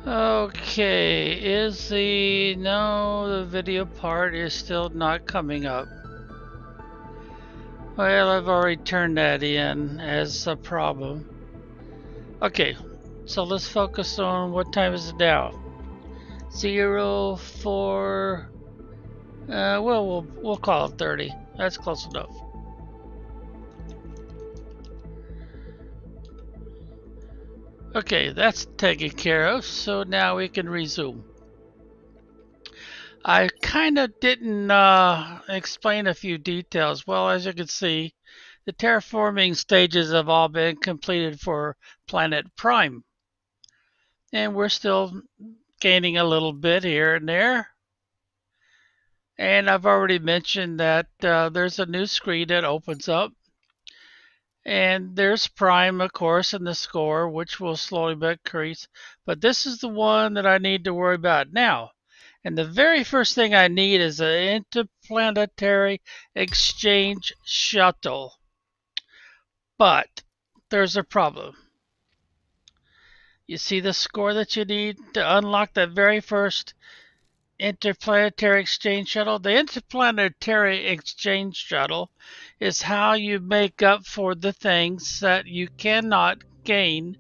Okay, no, the video part is still not coming up. Well, I've already turned that in as a problem. Okay, so let's focus on what time is it now? 04. Well, we'll call it 30. That's close enough. Okay, that's taken care of, so now we can resume. I kind of didn't explain a few details. Well, as you can see, the terraforming stages have all been completed for Planet Prime. And we're still gaining a little bit here and there. And I've already mentioned that there's a new screen that opens up. And there's Prime, of course, and the score, which will slowly increase. But this is the one that I need to worry about now. And the very first thing I need is an interplanetary exchange shuttle. But there's a problem. You see the score that you need to unlock that very first interplanetary exchange shuttle? The interplanetary exchange shuttle is how you make up for the things that you cannot gain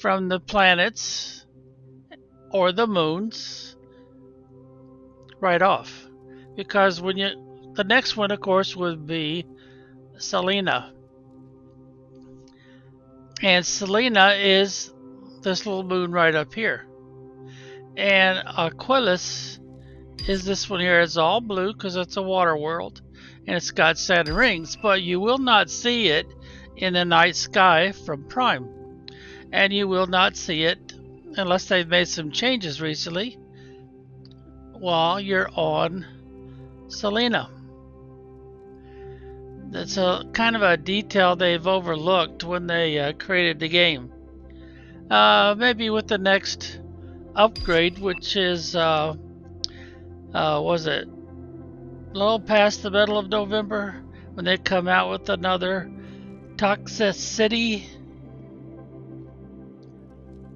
from the planets or the moons right off. Because the next one, of course, would be Selena. And Selena is this little moon right up here. And Aquilus is this one here. It's all blue because it's a water world. And it's got sand and rings. But you will not see it in the night sky from Prime. And you will not see it unless they've made some changes recently while you're on Selena. That's a kind of a detail they've overlooked when they created the game. Maybe with the next upgrade, which is was it a little past the middle of November when they come out with another Toxicity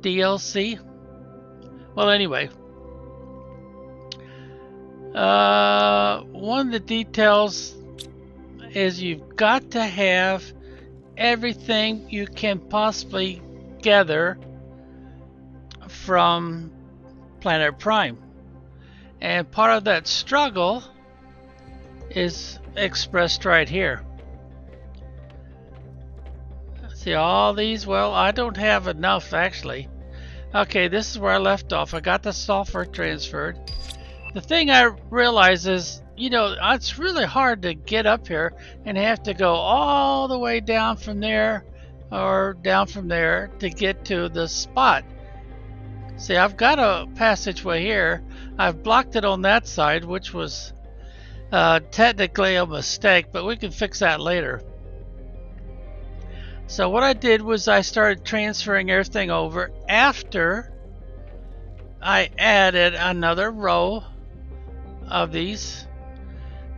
DLC. Well, anyway, one of the details is you've got to have everything you can possibly gather from Planet Prime. And part of that struggle is expressed right here. See all these? Well, I don't have enough actually. Okay, this is where I left off. I got the software transferred. The thing I realize is, it's really hard to get up here and have to go all the way down from there or down from there to get to the spot. See, I've got a passageway here. I've blocked it on that side, which was technically a mistake, but we can fix that later. So what I did was I started transferring everything over after I added another row of these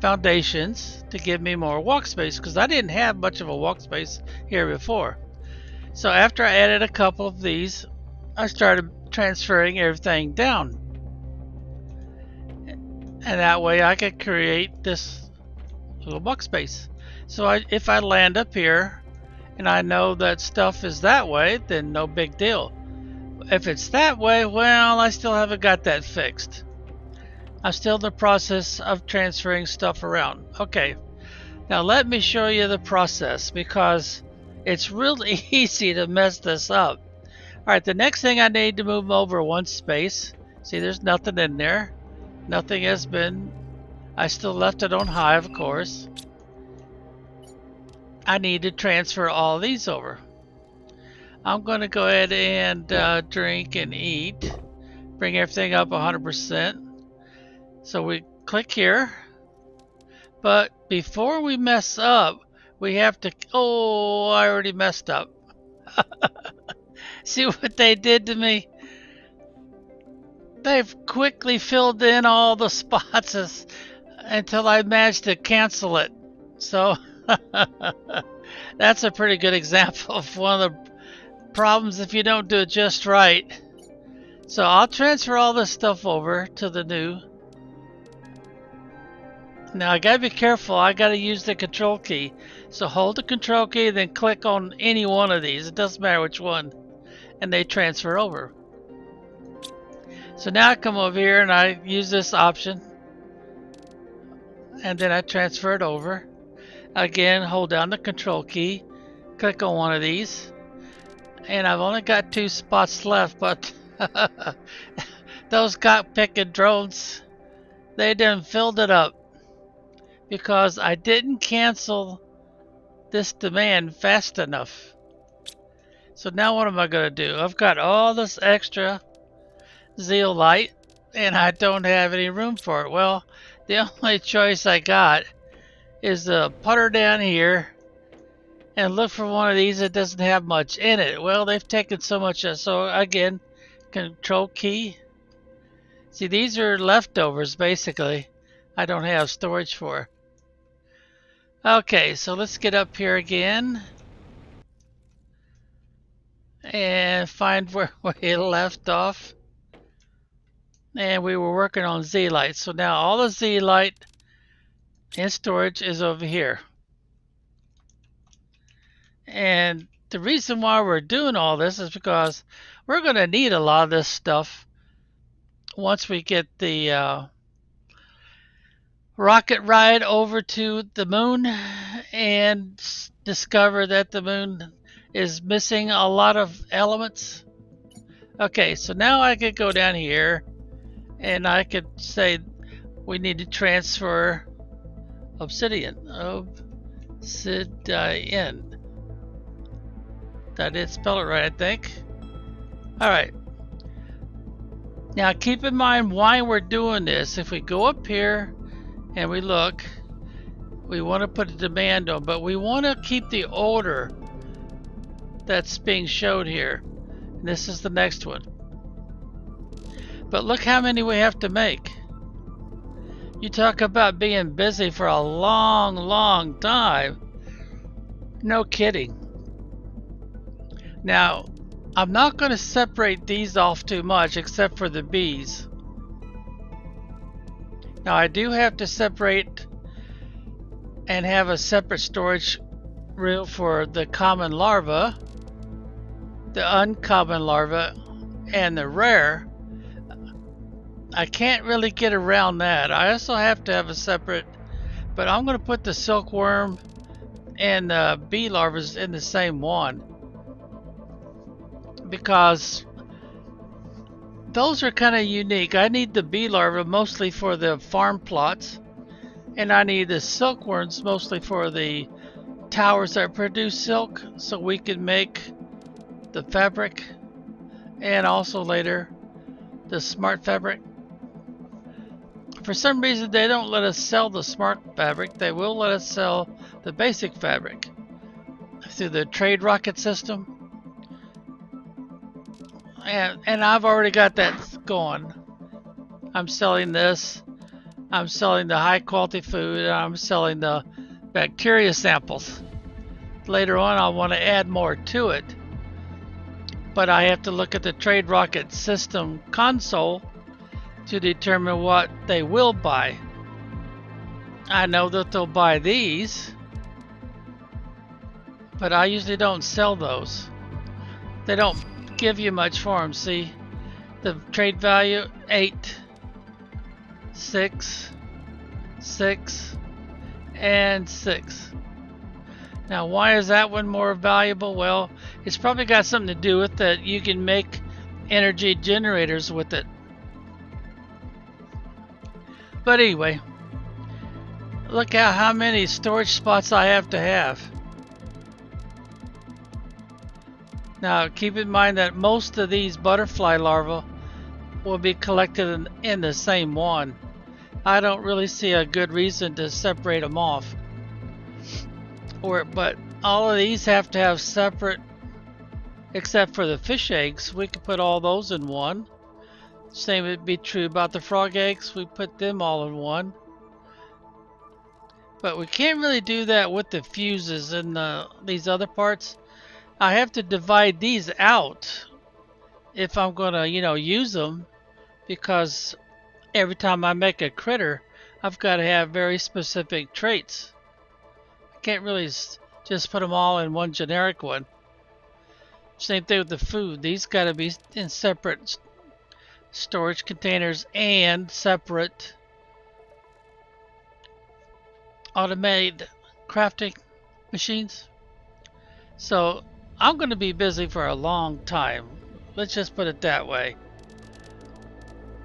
foundations to give me more walk space, because I didn't have much of a walk space here before. So after I added a couple of these, I started transferring everything down, and that way I could create this little walk space. So if I land up here and I know that stuff is that way, then no big deal. If it's that way, well, I still haven't got that fixed. I'm still in the process of transferring stuff around. Okay, now let me show you the process, because it's really easy to mess this up. Alright, the next thing I need to move over one space. See, there's nothing in there. Nothing has been... I still left it on high, of course. I need to transfer all these over. I'm going to go ahead and drink and eat. Bring everything up 100%. So we click here. But before we mess up, we have to... Oh, I already messed up. See what they did to me? They've quickly filled in all the spots until I managed to cancel it. So that's a pretty good example of one of the problems if you don't do it just right. So I'll transfer all this stuff over to the new. Now I gotta be careful, I gotta use the control key. So hold the control key, then click on any one of these, it doesn't matter which one, and they transfer over. So now I come over here and I use this option, and then I transfer it over. Again, hold down the control key, click on one of these, and I've only got 2 spots left, but those got picking drones, they done filled it up because I didn't cancel this demand fast enough. So now what am I going to do? I've got all this extra zeolite and I don't have any room for it. Well, the only choice I got is to putter down here and look for one of these that doesn't have much in it. Well, they've taken so much, so again, control key. See, these are leftovers basically. I don't have storage for. Okay, so let's get up here again and find where we left off. And we were working on zeolite. So now all the zeolite in storage is over here. And the reason why we're doing all this is because we're going to need a lot of this stuff once we get the rocket ride over to the moon and discover that the moon is missing a lot of elements. Okay, so now I could go down here and I could say we need to transfer obsidian. Obsidian. I did spell it right, I think. Alright. Now keep in mind why we're doing this. If we go up here and we look, we want to put a demand on, but we want to keep the order that's being showed here. And this is the next one. But look how many we have to make. You talk about being busy for a long, long time. No kidding. Now, I'm not going to separate these off too much except for the bees. Now I do have to separate and have a separate storage room for the common larva, the uncommon larva, and the rare. I can't really get around that. I also have to have a separate, but I'm going to put the silkworm and the bee larvas in the same one because those are kind of unique. I need the bee larva mostly for the farm plots, and I need the silkworms mostly for the towers that produce silk so we can make the fabric and also later the smart fabric. For some reason they don't let us sell the smart fabric. They will let us sell the basic fabric through the trade rocket system. And I've already got that going. I'm selling this. I'm selling the high quality food. And I'm selling the bacteria samples. Later on I want to add more to it. But I have to look at the trade rocket system console to determine what they will buy. I know that they'll buy these, but I usually don't sell those. They don't give you much for them. See, the trade value 8, 6, 6, and 6. Now why is that one more valuable? Well, it's probably got something to do with that you can make energy generators with it. But anyway, look at how many storage spots I have to have. Now keep in mind that most of these butterfly larvae will be collected in the same one. I don't really see a good reason to separate them off. But all of these have to have separate, except for the fish eggs. We could put all those in one. Same would be true about the frog eggs. We put them all in one. But we can't really do that with the fuses and these other parts. I have to divide these out if I'm gonna, use them, because every time I make a critter, I've got to have very specific traits. I can't really just put them all in one generic one. Same thing with the food. These got to be in separate storage containers and separate automated crafting machines. So I'm going to be busy for a long time. Let's just put it that way.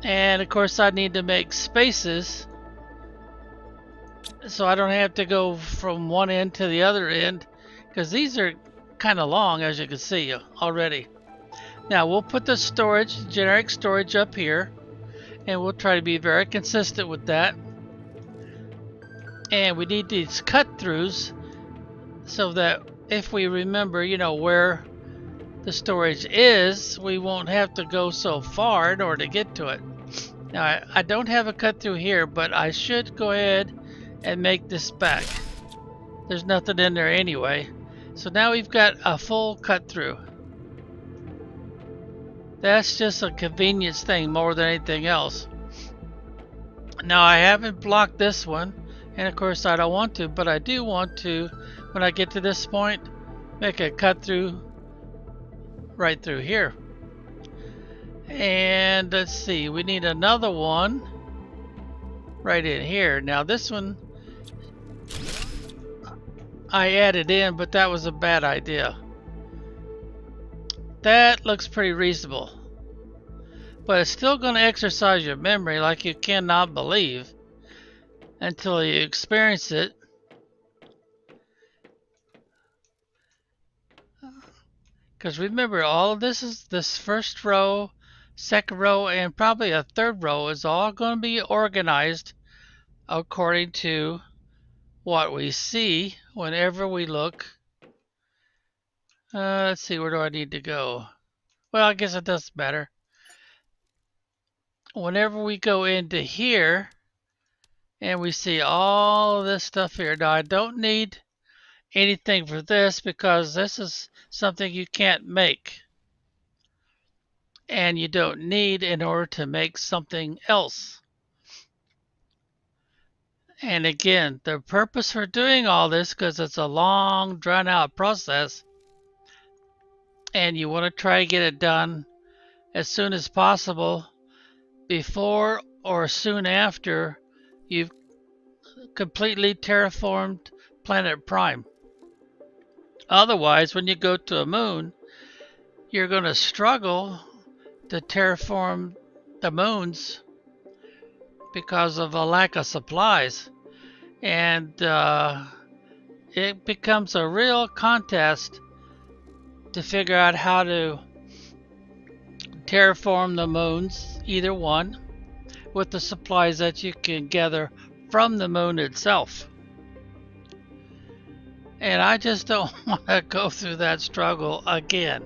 And of course I need to make spaces so I don't have to go from one end to the other end, because these are kind of long, as you can see already. Now we'll put the storage, generic storage, up here, and we'll try to be very consistent with that. And we need these cut throughs so that if we remember, where the storage is, we won't have to go so far in order to get to it. Now I don't have a cut through here, but I should go ahead and make this back. There's nothing in there anyway. So now we've got a full cut through. That's just a convenience thing more than anything else. Now I haven't blocked this one, and of course I don't want to, but I do want to, when I get to this point, make a cut through right through here. And let's see, we need another one right in here. Now this one I added in, but that was a bad idea. That looks pretty reasonable, but it's still going to exercise your memory like you cannot believe until you experience it. Because remember, all of this is this first row, second row, and probably a third row is all going to be organized according to what we see whenever we look. Let's see, where do I need to go? Well, I guess it doesn't matter. Whenever we go into here and we see all this stuff here. Now I don't need anything for this because this is something you can't make, and you don't need in order to make something else. And again, the purpose for doing all this, because it's a long drawn out process and you want to try to get it done as soon as possible, before or soon after you've completely terraformed planet Prime. Otherwise, when you go to a moon, you're going to struggle to terraform the moons because of a lack of supplies. And it becomes a real contest to figure out how to terraform the moons, either one, with the supplies that you can gather from the moon itself. And I just don't want to go through that struggle again.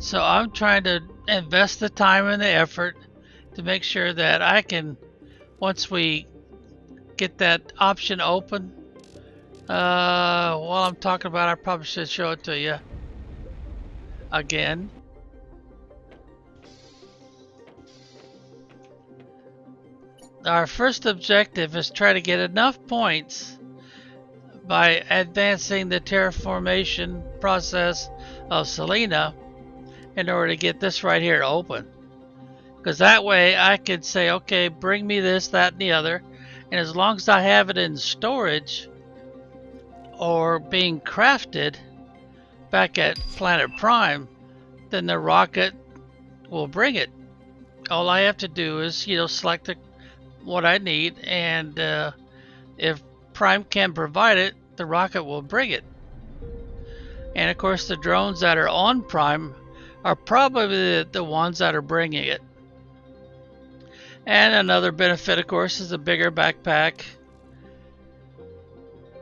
So I'm trying to invest the time and the effort to make sure that I can, once we get that option open, while I'm talking about it, I probably should show it to you again. Our first objective is try to get enough points by advancing the terraformation process of Selena in order to get this right here open. Because that way I could say, okay, bring me this, that, and the other. And as long as I have it in storage or being crafted back at Planet Prime, then the rocket will bring it. All I have to do is, select what I need, and if Prime can provide it, the rocket will bring it. And of course, the drones that are on Prime are probably the ones that are bringing it. And another benefit, of course, is a bigger backpack.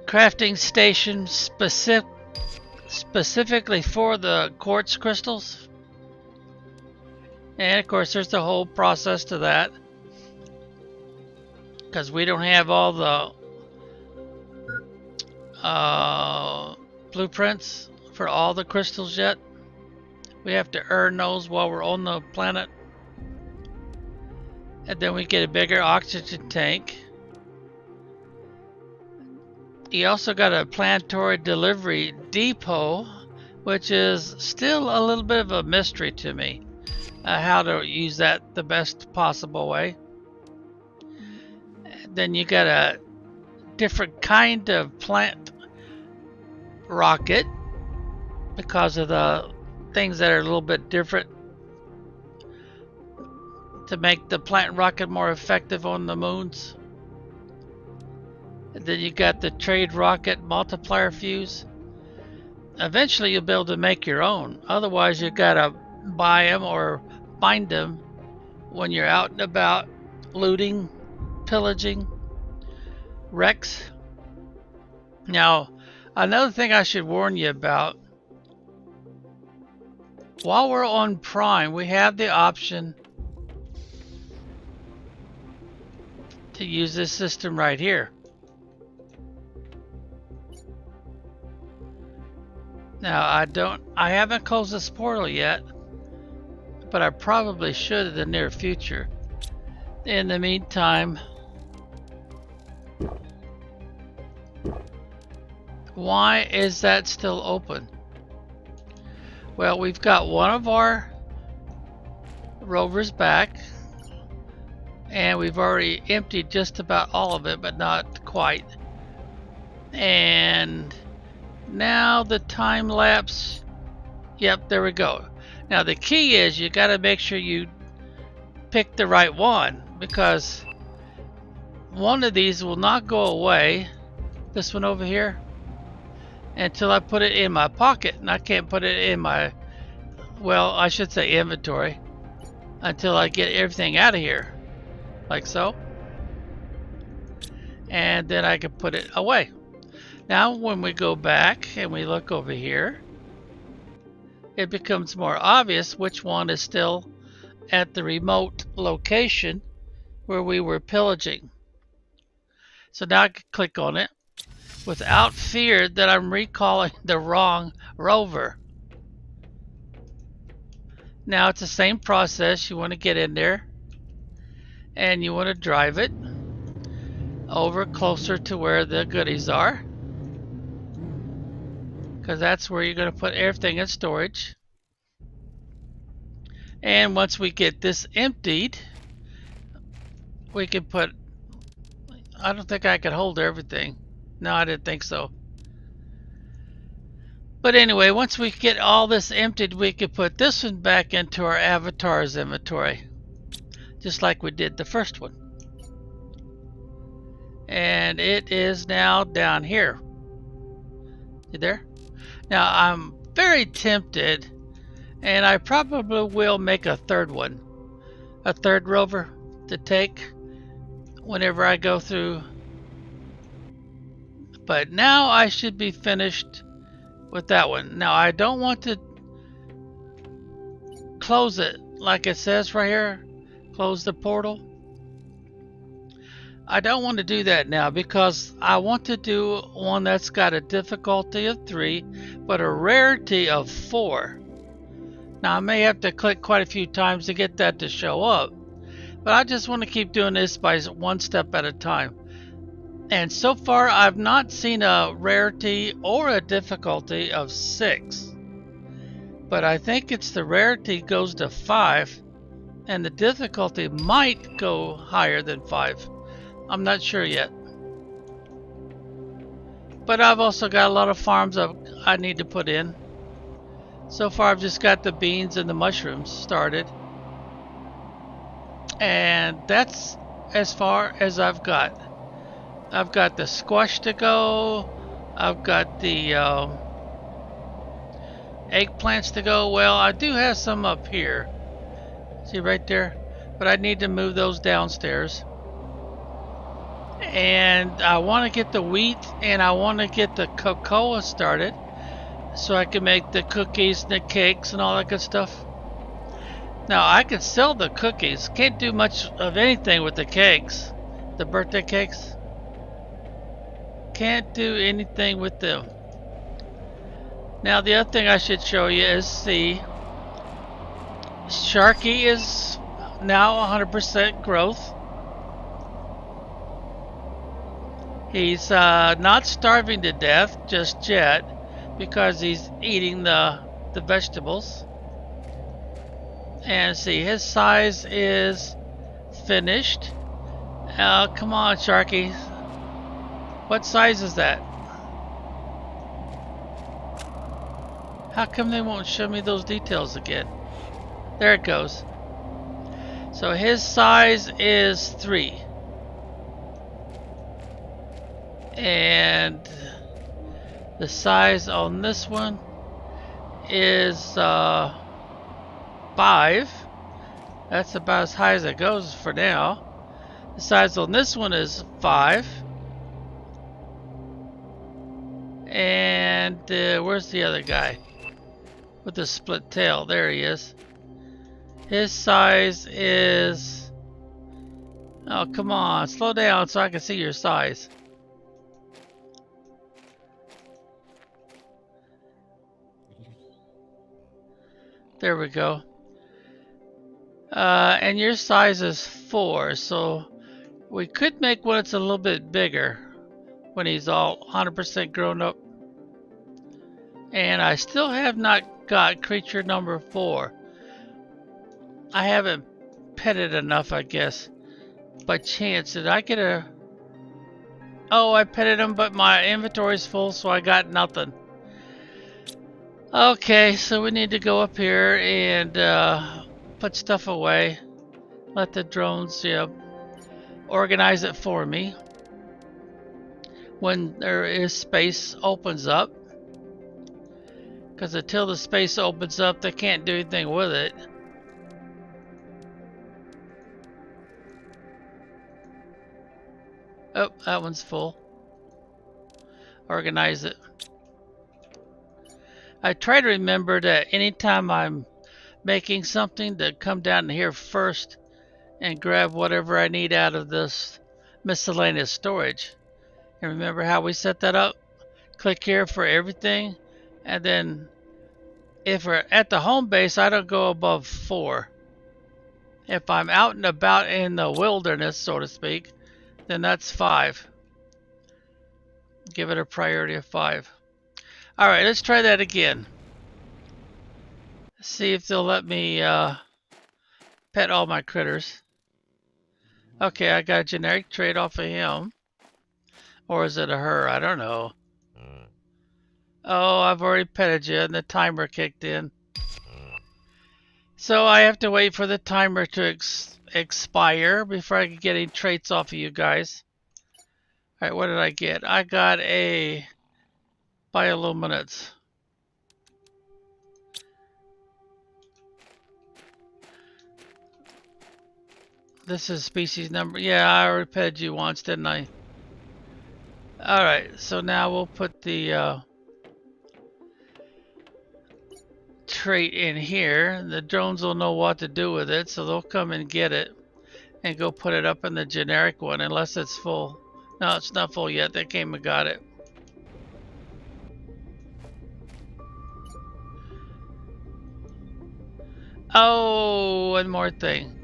Crafting station specifically for the quartz crystals. And of course, there's the whole process to that, because we don't have all the blueprints for all the crystals yet. We have to earn those while we're on the planet. And then we get a bigger oxygen tank. You also got a planetary delivery depot, which is still a little bit of a mystery to me. How to use that the best possible way. Then you got a different kind of plant rocket because of the things that are a little bit different to make the plant rocket more effective on the moons. And then you got the trade rocket multiplier fuse. Eventually you'll be able to make your own. Otherwise you gotta buy them or find them when you're out and about looting, pillaging, wrecks. Now, another thing I should warn you about, while we're on Prime, we have the option to use this system right here. Now, I haven't closed this portal yet, but I probably should in the near future. In the meantime, why is that still open? Well, we've got one of our rovers back, and we've already emptied just about all of it, but not quite. And now the time lapse, yep, there we go. Now the key is you got to make sure you pick the right one, because one of these will not go away, this one over here, until I put it in my pocket. And I can't put it in my, well, I should say inventory, until I get everything out of here, like so. And then I can put it away. Now when we go back and we look over here, it becomes more obvious which one is still at the remote location where we were pillaging. So now I can click on it without fear that I'm recalling the wrong rover. Now it's the same process. You want to get in there and you want to drive it over closer to where the goodies are, because that's where you're going to put everything in storage. And once we get this emptied, we can put, I don't think I could hold everything. No, I didn't think so. But anyway, once we get all this emptied, we can put this one back into our avatar's inventory, just like we did the first one. And it is now down here. You there? Now I'm very tempted, and I probably will make a third one, a third rover to take whenever I go through. But now I should be finished with that one. Now I don't want to close it like it says right here, close the portal. I don't want to do that now, because I want to do one that's got a difficulty of 3 but a rarity of 4. Now I may have to click quite a few times to get that to show up, but I just want to keep doing this by one step at a time. And so far I've not seen a rarity or a difficulty of 6, but I think it's the rarity goes to 5 and the difficulty might go higher than 5. I'm not sure yet. But I've also got a lot of farms I need to put in. So far I've just got the beans and the mushrooms started. And that's as far as I've got. I've got the squash to go. I've got the eggplants to go. Well, I do have some up here. See right there? But I need to move those downstairs. And I want to get the wheat and I want to get the cocoa started so I can make the cookies and the cakes and all that good stuff. Now I can sell the cookies, can't do much of anything with the cakes, the birthday cakes. Can't do anything with them. Now the other thing I should show you is, see, Sharky is now 100% growth. He's not starving to death just yet because he's eating the vegetables. And see, his size is finished. Come on, Sharky. What size is that? How come they won't show me those details again? There it goes. So his size is 3. And the size on this one is 5. That's about as high as it goes for now. The size on this one is 5. And where's the other guy with the split tail? There he is. His size is... Oh, come on. Slow down so I can see your size. There we go. And your size is 4, so we could make one that's a little bit bigger when he's all 100% grown up. And I still have not got creature number 4. I haven't petted enough, I guess. By chance, did I get a... Oh, I petted him, but my inventory's full, so I got nothing. Okay, so we need to go up here and put stuff away. Let the drones, organize it for me. When there is space opens up. Because until the space opens up, they can't do anything with it. Oh, that one's full. Organize it. I try to remember that anytime I'm making something to come down here first and grab whatever I need out of this miscellaneous storage. And remember how we set that up? Click here for everything, and then if we're at the home base, I don't go above 4. If I'm out and about in the wilderness, so to speak, then that's 5. Give it a priority of 5. Alright, let's try that again. See if they'll let me pet all my critters. Okay, I got a generic trait off of him. Or is it a her? I don't know. Oh, I've already petted you and the timer kicked in. So I have to wait for the timer to expire before I can get any traits off of you guys. Alright, what did I get? I got a bioluminescence. This is species number. Yeah, I already petted you once, didn't I? Alright, so now we'll put the trait in here. The drones will know what to do with it, so they'll come and get it and go put it up in the generic one unless it's full. No, it's not full yet. They came and got it. Oh, one more thing.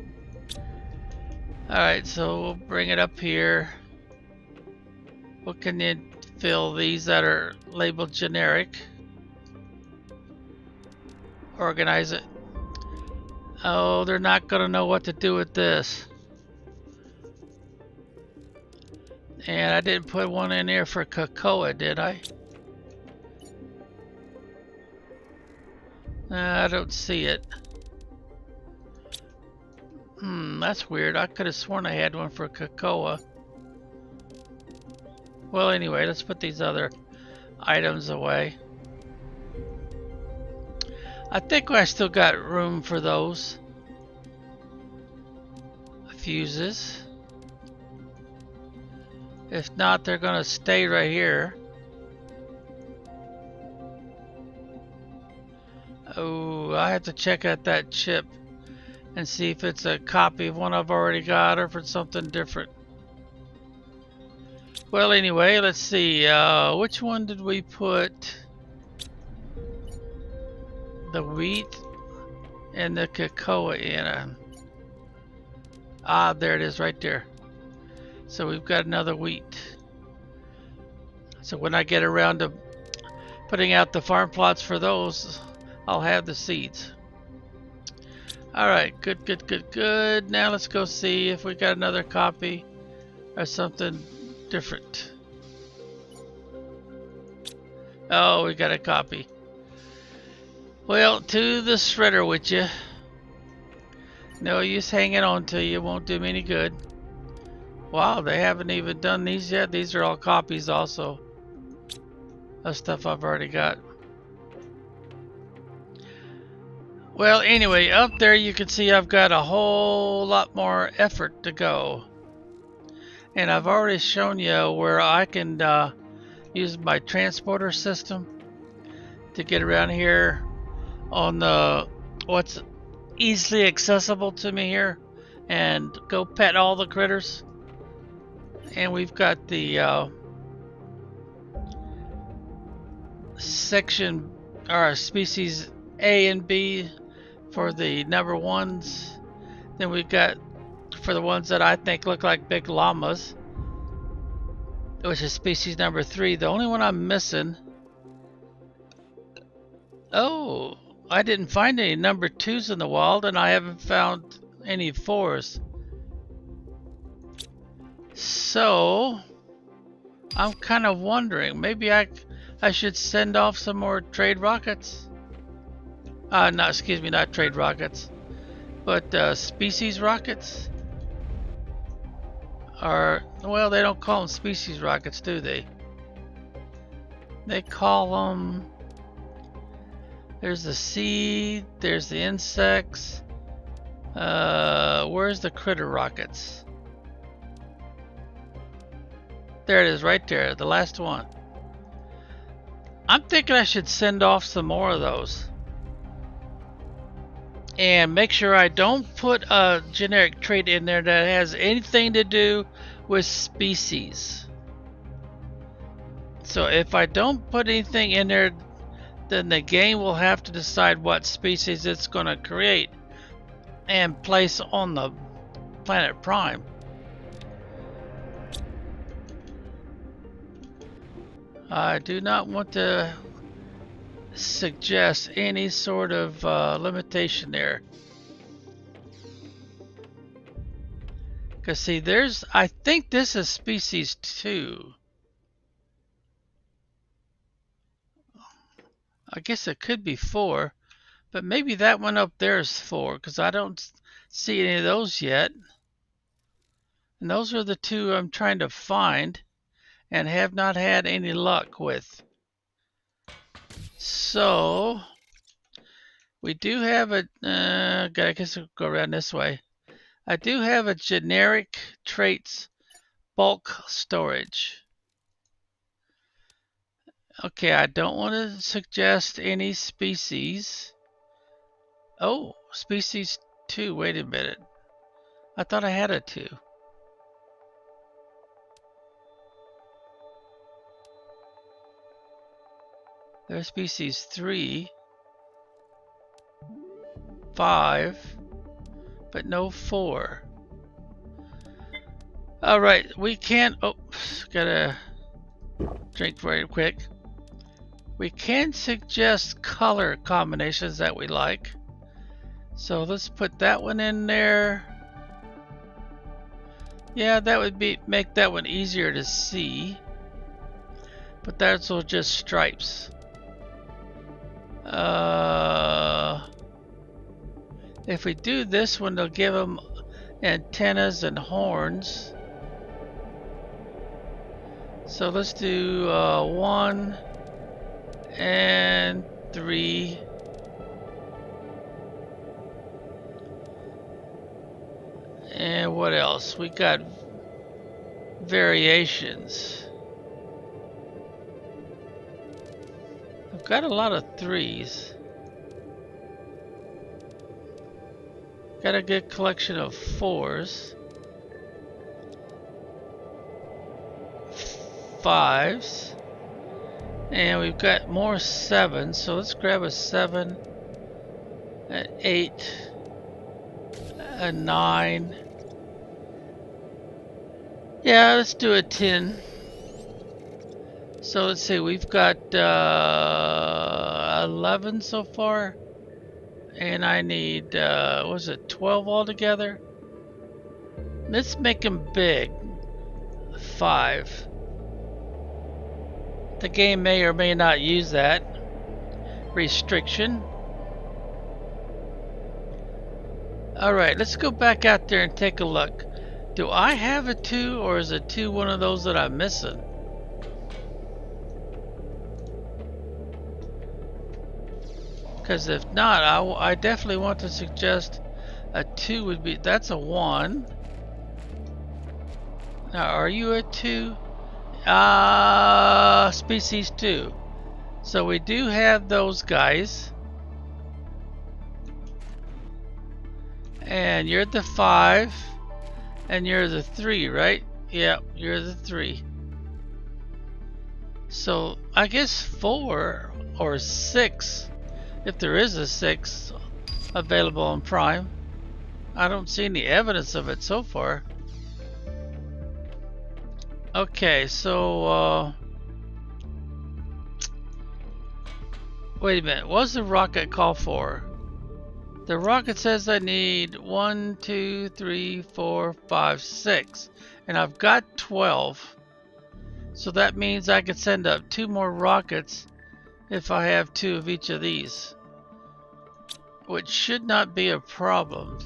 Alright, so we'll bring it up here. What can you fill these that are labeled generic? Organize it. Oh, they're not gonna know what to do with this. And I didn't put one in there for cocoa, did I? I don't see it. That's weird. I could have sworn I had one for cocoa. Well, anyway, let's put these other items away. I think I still got room for those fuses. If not, they're gonna stay right here. Oh, I have to check out that chip and see if it's a copy of one I've already got or if it's something different. Well, anyway, let's see. Which one did we put the wheat and the cocoa in. Ah, there it is right there. So we've got another wheat. So when I get around to putting out the farm plots for those, I'll have the seeds. Alright, good, good, good, good. Now let's go see if we got another copy or something different. Oh, we got a copy. Well, to the shredder with you. No use hanging on to you, won't do me any good. Wow, they haven't even done these yet. These are all copies also of stuff I've already got. Well, anyway, up there you can see I've got a whole lot more effort to go. And I've already shown you where I can use my transporter system to get around here on the what's easily accessible to me here and go pet all the critters. And we've got the section or species A and B for the number ones. Then we've got for the ones that I think look like big llamas, which is species number 3. The only one I'm missing. Oh, I didn't find any number 2s in the wild, and I haven't found any 4s. So I'm kind of wondering, maybe I should send off some more trade rockets. Not trade rockets, but species rockets. Or, well, they don't call them species rockets, do they? They call them. There's the seed. There's the insects. Where's the critter rockets? There it is, right there, the last one. I'm thinking I should send off some more of those. And make sure I don't put a generic trait in there that has anything to do with species. So if I don't put anything in there, then the game will have to decide what species it's going to create and place on the planet Prime. I do not want to suggest any sort of limitation there. Because see, I think this is species 2. I guess it could be 4, but maybe that one up there is 4, because I don't see any of those yet. And those are the 2 I'm trying to find and have not had any luck with. So we do have a I guess we'll go around this way. I do have a generic traits bulk storage. Okay, I don't want to suggest any species. Oh, species 2. Wait a minute. I thought I had a 2. There's species 3, 5, but no 4. Alright, we can. Oh, gotta drink very quick. We can suggest color combinations that we like. So let's put that one in there. Yeah, that would make that one easier to see. But that's all just stripes. If we do this one, they'll give them antennas and horns. So let's do 1 and 3. And what else? We got variations. I've got a lot of 3s. Got a good collection of 4s. 5s. And we've got more 7s, so let's grab a 7 an 8, a 9. Yeah, let's do a 10. So let's see, we've got 11 so far, and I need, what was it, 12 altogether? Let's make them big. 5. The game may or may not use that restriction. Alright, let's go back out there and take a look. Do I have a 2, or is a 2 one of those that I'm missing? Because if not, I definitely want to suggest a 2 would be, that's a 1. Now, are you a 2? Species 2. So we do have those guys. And you're the 5. And you're the 3, right? Yeah, you're the 3. So I guess 4 or 6, if there is a 6 available on Prime. I don't see any evidence of it so far. Okay, so wait a minute. What's the rocket call for? The rocket says I need 1, 2, 3, 4, 5, 6, and I've got 12. So that means I could send up 2 more rockets if I have 2 of each of these, which should not be a problem.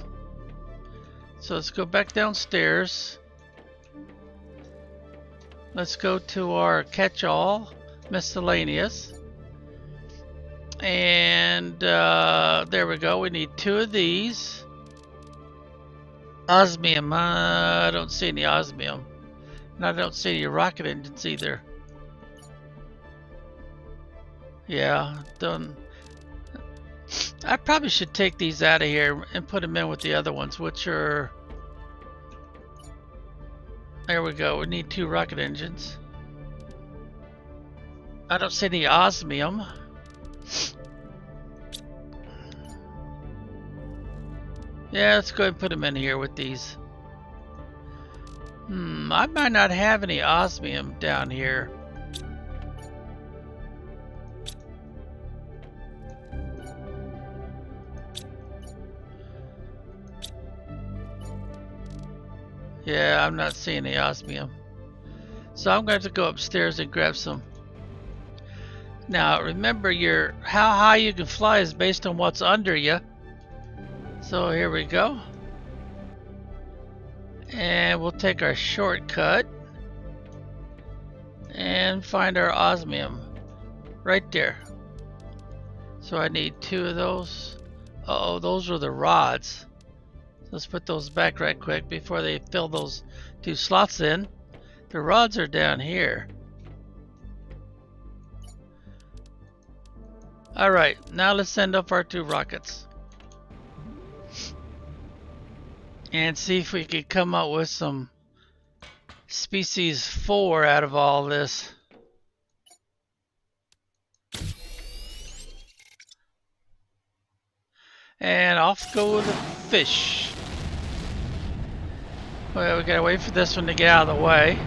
So let's go back downstairs. Let's go to our catch-all, miscellaneous. And there we go. We need 2 of these. Osmium. I don't see any osmium. And I don't see any rocket engines either. Yeah, done. I probably should take these out of here and put them in with the other ones, which are... There we go. We need 2 rocket engines. I don't see any osmium. Yeah, let's go ahead and put them in here with these. I might not have any osmium down here. Yeah, I'm not seeing any osmium. So I'm going to have to go upstairs and grab some. Now remember, how high you can fly is based on what's under you. So here we go. And we'll take our shortcut and find our osmium right there. So I need 2 of those. Uh-oh, those were the rods. Let's put those back right quick before they fill those 2 slots in. The rods are down here. Alright, now let's send up our 2 rockets. And see if we can come up with some species 4 out of all this. And off go the fish. Well, we gotta wait for this one to get out of the way.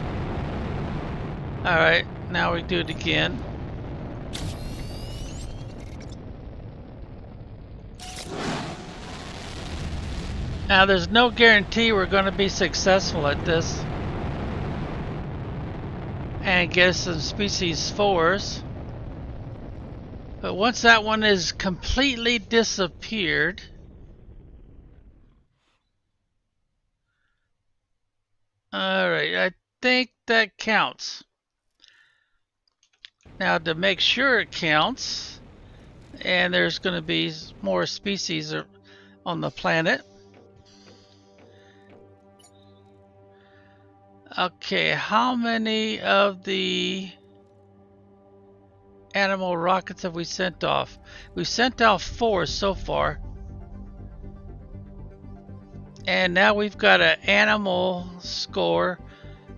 Alright, now we do it again. Now there's no guarantee we're going to be successful at this and get some species 4s. But once that one is completely disappeared, alright, I think that counts. Now to make sure it counts, and there's going to be more species on the planet. Okay, how many of the animal rockets have we sent off? We sent off 4 so far. And now we've got an animal score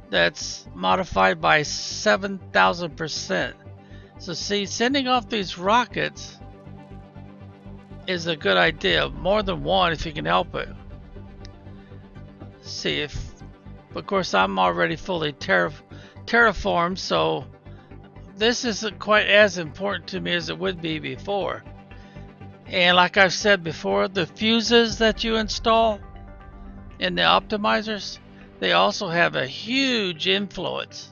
that's modified by 7,000%. So see, sending off these rockets is a good idea. More than one if you can help it. See if, of course, I'm already fully terraformed, so this isn't quite as important to me as it would be before. And like I've said before, the fuses that you install in the optimizers, they also have a huge influence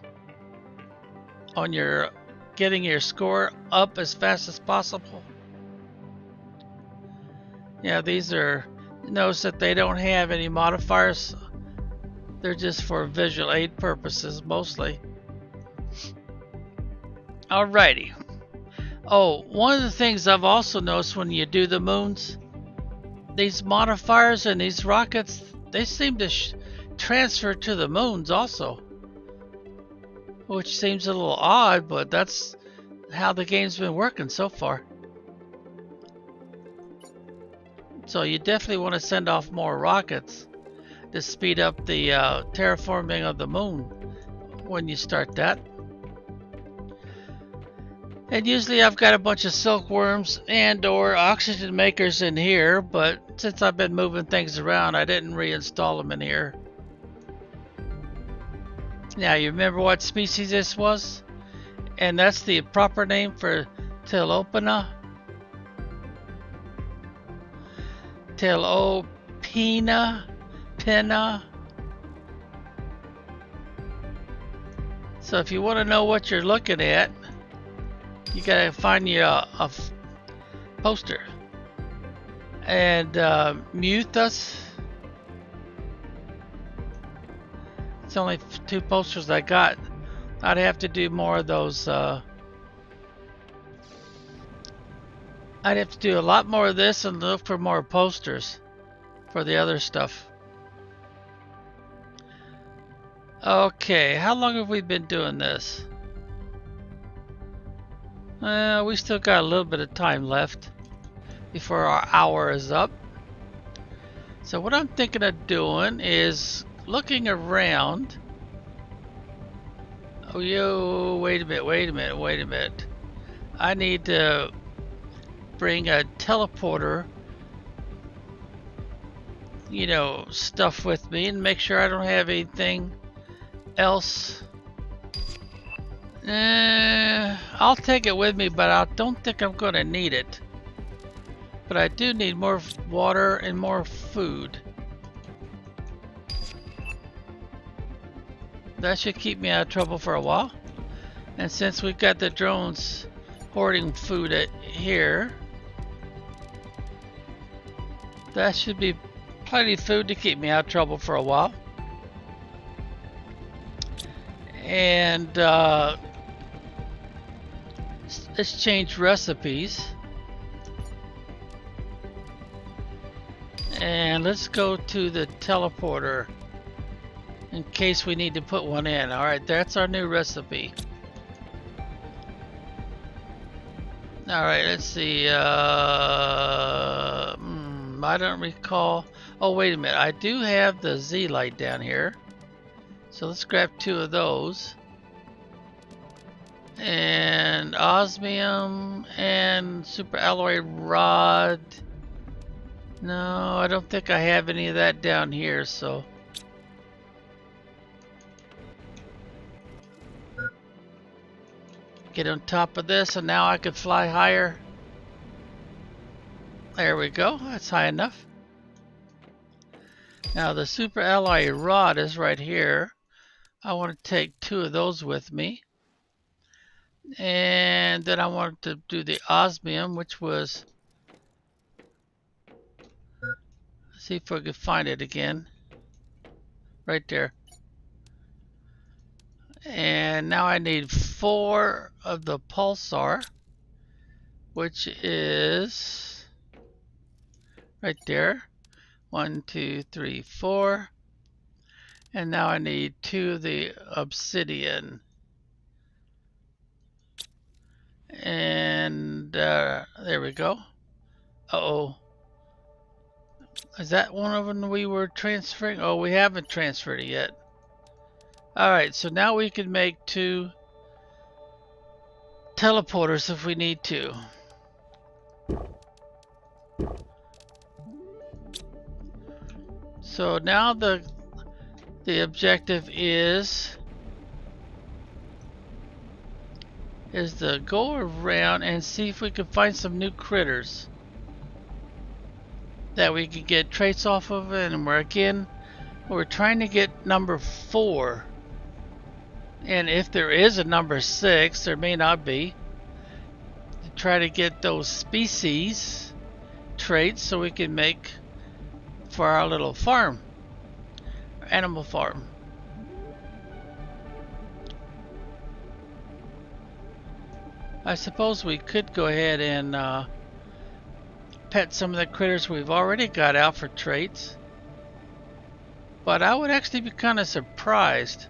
on your getting your score up as fast as possible. Yeah, these are, notice that they don't have any modifiers. They're just for visual aid purposes mostly. Alrighty. Oh, one of the things I've also noticed when you do the moons, these modifiers and these rockets, they seem to transfer to the moons also, which seems a little odd, but that's how the game's been working so far. So you definitely want to send off more rockets to speed up the terraforming of the moon when you start that. And usually I've got a bunch of silkworms and or oxygen makers in here, but since I've been moving things around, I didn't reinstall them in here. Now, you remember what species this was? And that's the proper name for Telopina. Pinna. So if you want to know what you're looking at, you gotta find you a poster. And Muthus. It's only 2 posters I got. I'd have to do more of those. I'd have to do a lot more of this and look for more posters for the other stuff. Okay, how long have we been doing this? We still got a little bit of time left before our hour is up. So what I'm thinking of doing is looking around. Oh, yo, wait a minute. I need to bring a teleporter, you know, stuff with me and make sure I don't have anything else. I'll take it with me, but I don't think I'm going to need it. But I do need more water and more food. That should keep me out of trouble for a while. And since we've got the drones hoarding food here, that should be plenty of food to keep me out of trouble for a while. And let's change recipes. And let's go to the teleporter in case we need to put one in. Alright, that's our new recipe. Alright, let's see. I don't recall. Oh, wait a minute. I do have the Z light down here. So let's grab 2 of those. And osmium and super alloy rod. No, I don't think I have any of that down here, so get on top of this, and now I can fly higher. There we go, that's high enough. Now the super alloy rod is right here. I want to take 2 of those with me. And then I want to do the osmium, which was, let's see if we can find it again. Right there. And now I need 4 of the pulsar, which is right there. 1, 2, 3, 4. And now I need 2 of the obsidian. And there we go. Uh-oh. Is that one of them we were transferring? Oh, we haven't transferred it yet. Alright, so now we can make 2 teleporters if we need to. So now the objective is to go around and see if we can find some new critters that we can get traits off of, and we're trying to get number 4. And if there is a number 6, there may not be, to try to get those species traits so we can make for our little farm, animal farm. I suppose we could go ahead and pet some of the critters we've already got out for traits, but I would actually be kind of surprised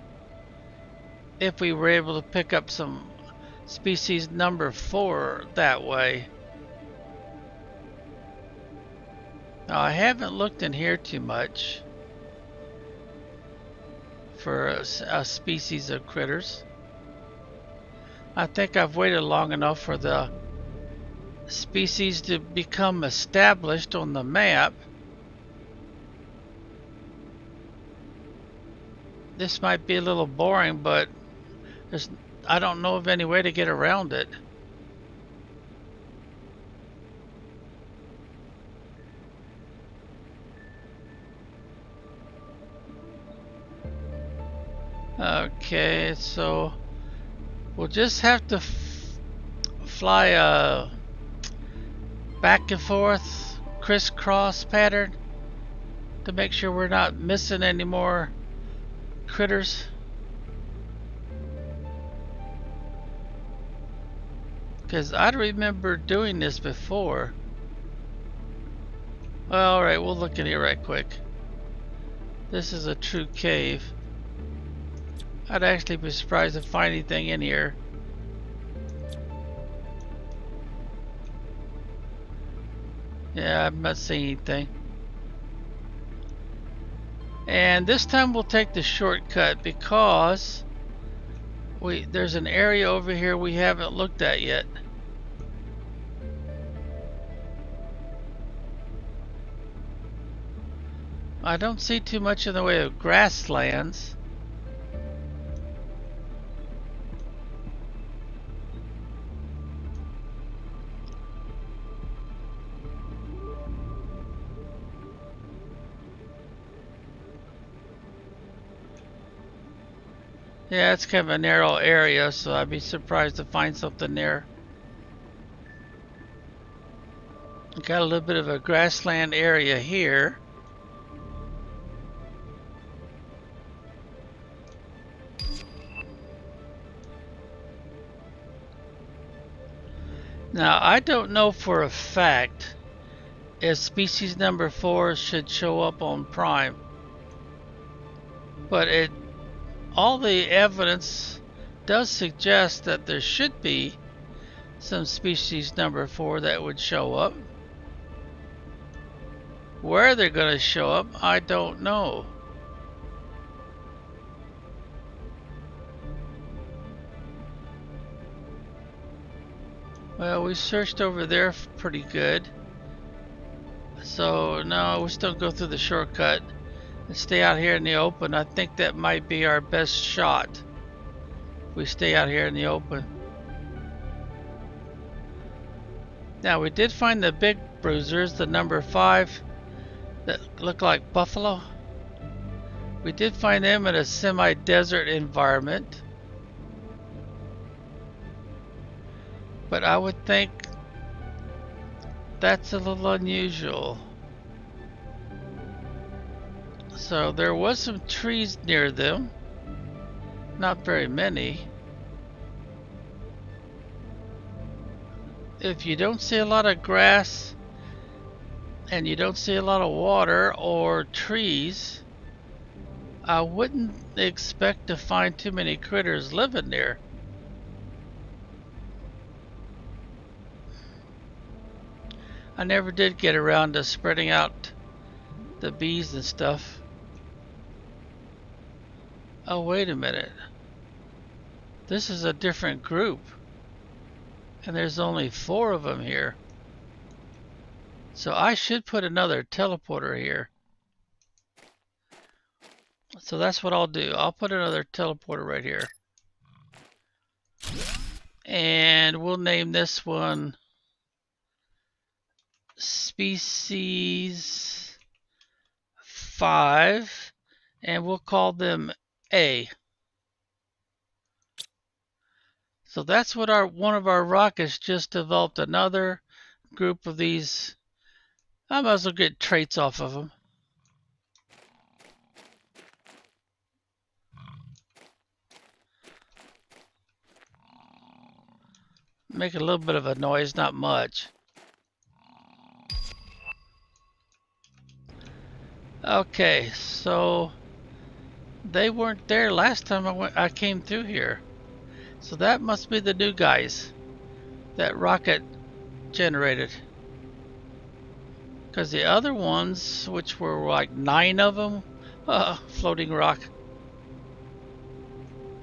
if we were able to pick up some species number 4 that way. Now, I haven't looked in here too much for a species of critters. I think I've waited long enough for the species to become established on the map. This might be a little boring, but I don't know of any way to get around it. Okay, so we'll just have to fly a back and forth crisscross pattern to make sure we're not missing any more critters. Because I remember doing this before. Alright, we'll look in here right quick. This is a true cave. I'd actually be surprised to find anything in here. Yeah, I'm not seeing anything. And this time we'll take the shortcut because there's an area over here we haven't looked at yet. I don't see too much in the way of grasslands. Yeah, it's kind of a narrow area, so I'd be surprised to find something there. Got a little bit of a grassland area here. Now, I don't know for a fact if species number 4 should show up on Prime, but all the evidence does suggest that there should be some species number 4 that would show up. Where they're going to show up, I don't know. Well, we searched over there pretty good. So, no, we still go through the shortcut and stay out here in the open. I think that might be our best shot. We stay out here in the open. Now, we did find the big bruisers, the number 5 that look like buffalo. We did find them in a semi-desert environment. But I would think that's a little unusual. So there was some trees near them. Not very many. If you don't see a lot of grass and you don't see a lot of water or trees, I wouldn't expect to find too many critters living there. I never did get around to spreading out the bees and stuff. Oh, wait a minute. This is a different group. And there's only 4 of them here. So I should put another teleporter here. So that's what I'll do. I'll put another teleporter right here. And we'll name this one Species 5. And we'll call them A. So that's what one of our rockets just developed, another group of these. I might as well get traits off of them. Make a little bit of a noise, not much. Okay, so they weren't there last time I came through here. So that must be the new guys that rocket generated. Because the other ones, which were like 9 of them, floating rock.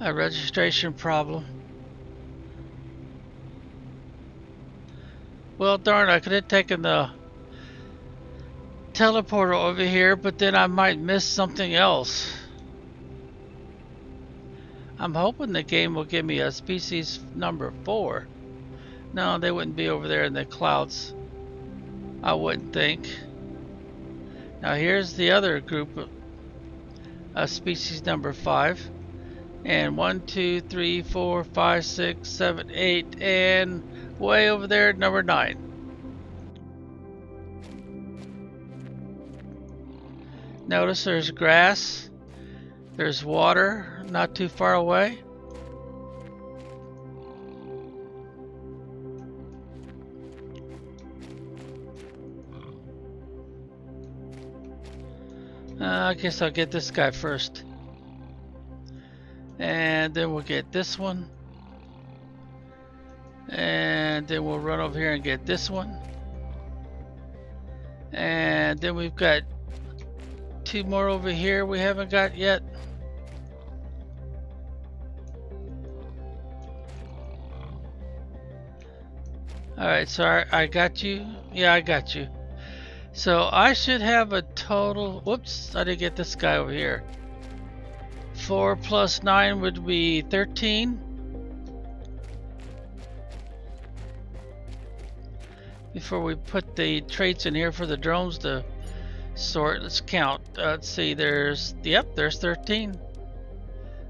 A registration problem. Well, darn, I could have taken the teleporter over here, but then I might miss something else. I'm hoping the game will give me a species number 4. No, they wouldn't be over there in the clouds, I wouldn't think. Now here's the other group of species number 5. And 1, 2, 3, 4, 5, 6, 7, 8, and way over there, number 9. Notice there's grass, there's water not too far away. I guess I'll get this guy first. And then we'll get this one. And then we'll run over here and get this one. And then we've got 2 more over here we haven't got yet. Alright, so I got you. Yeah, I got you. So I should have a total. Whoops, I didn't get this guy over here. 4 plus 9 would be 13. Before we put the traits in here for the drones to sort, let's count. Let's see, there's 13.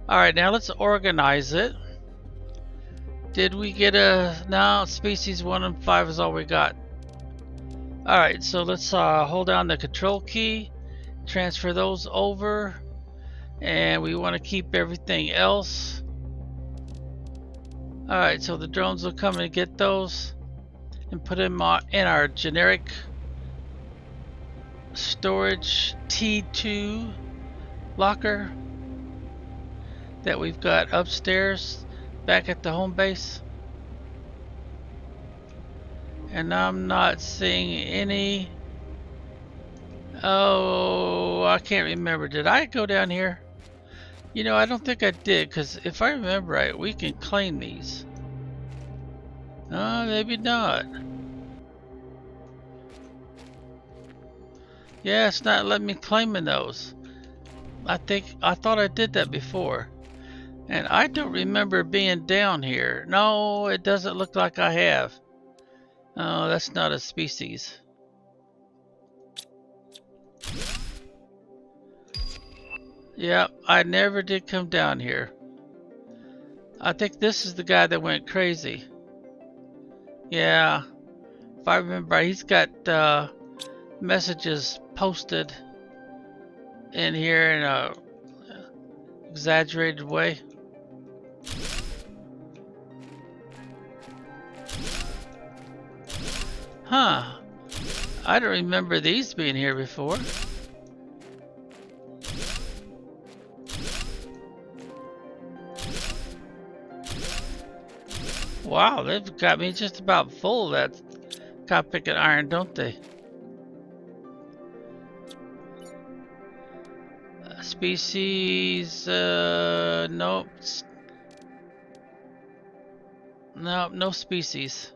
Alright, now let's organize it. Did we get no, species 1 and 5 is all we got. Alright, so let's hold down the control key, transfer those over, and we want to keep everything else. Alright, so the drones will come and get those and put them in our generic storage T2 locker that we've got upstairs back at the home base. And I'm not seeing any. Oh, I can't remember. Did I go down here? You know, I don't think I did, because if I remember right, we can claim these. Maybe not. Yeah, it's not letting me claim in those. I thought I did that before. And I don't remember being down here. No, it doesn't look like I have. Oh, that's not a species. Yeah, I never did come down here. I think this is the guy that went crazy. Yeah, if I remember right, he's got messages posted in here in a exaggerated way. Huh. I don't remember these being here before. Wow, they've got me just about full of that copper and iron, don't they? Species, nope. Nope, no species.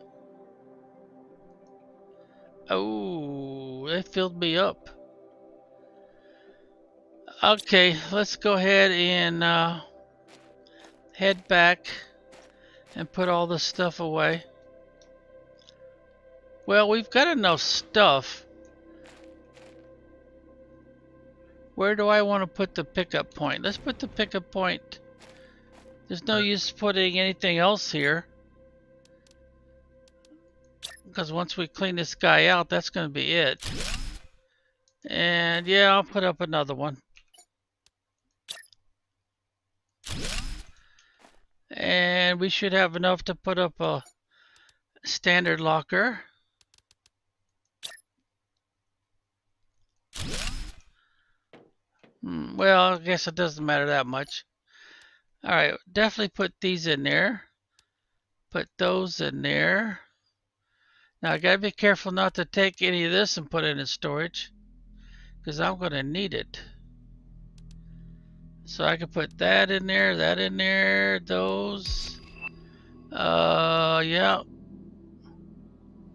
Oh, they filled me up. Okay, let's go ahead and head back and put all this stuff away. Well, we've got enough stuff. Where do I want to put the pickup point? Let's put the pickup point. There's no use putting anything else here, because once we clean this guy out, that's going to be it. And yeah, I'll put up another one. And we should have enough to put up a standard locker. Well, I guess it doesn't matter that much. Alright, definitely put these in there. Put those in there. Now I gotta be careful not to take any of this and put it in storage, because I'm gonna need it. So I can put that in there, those. Yeah.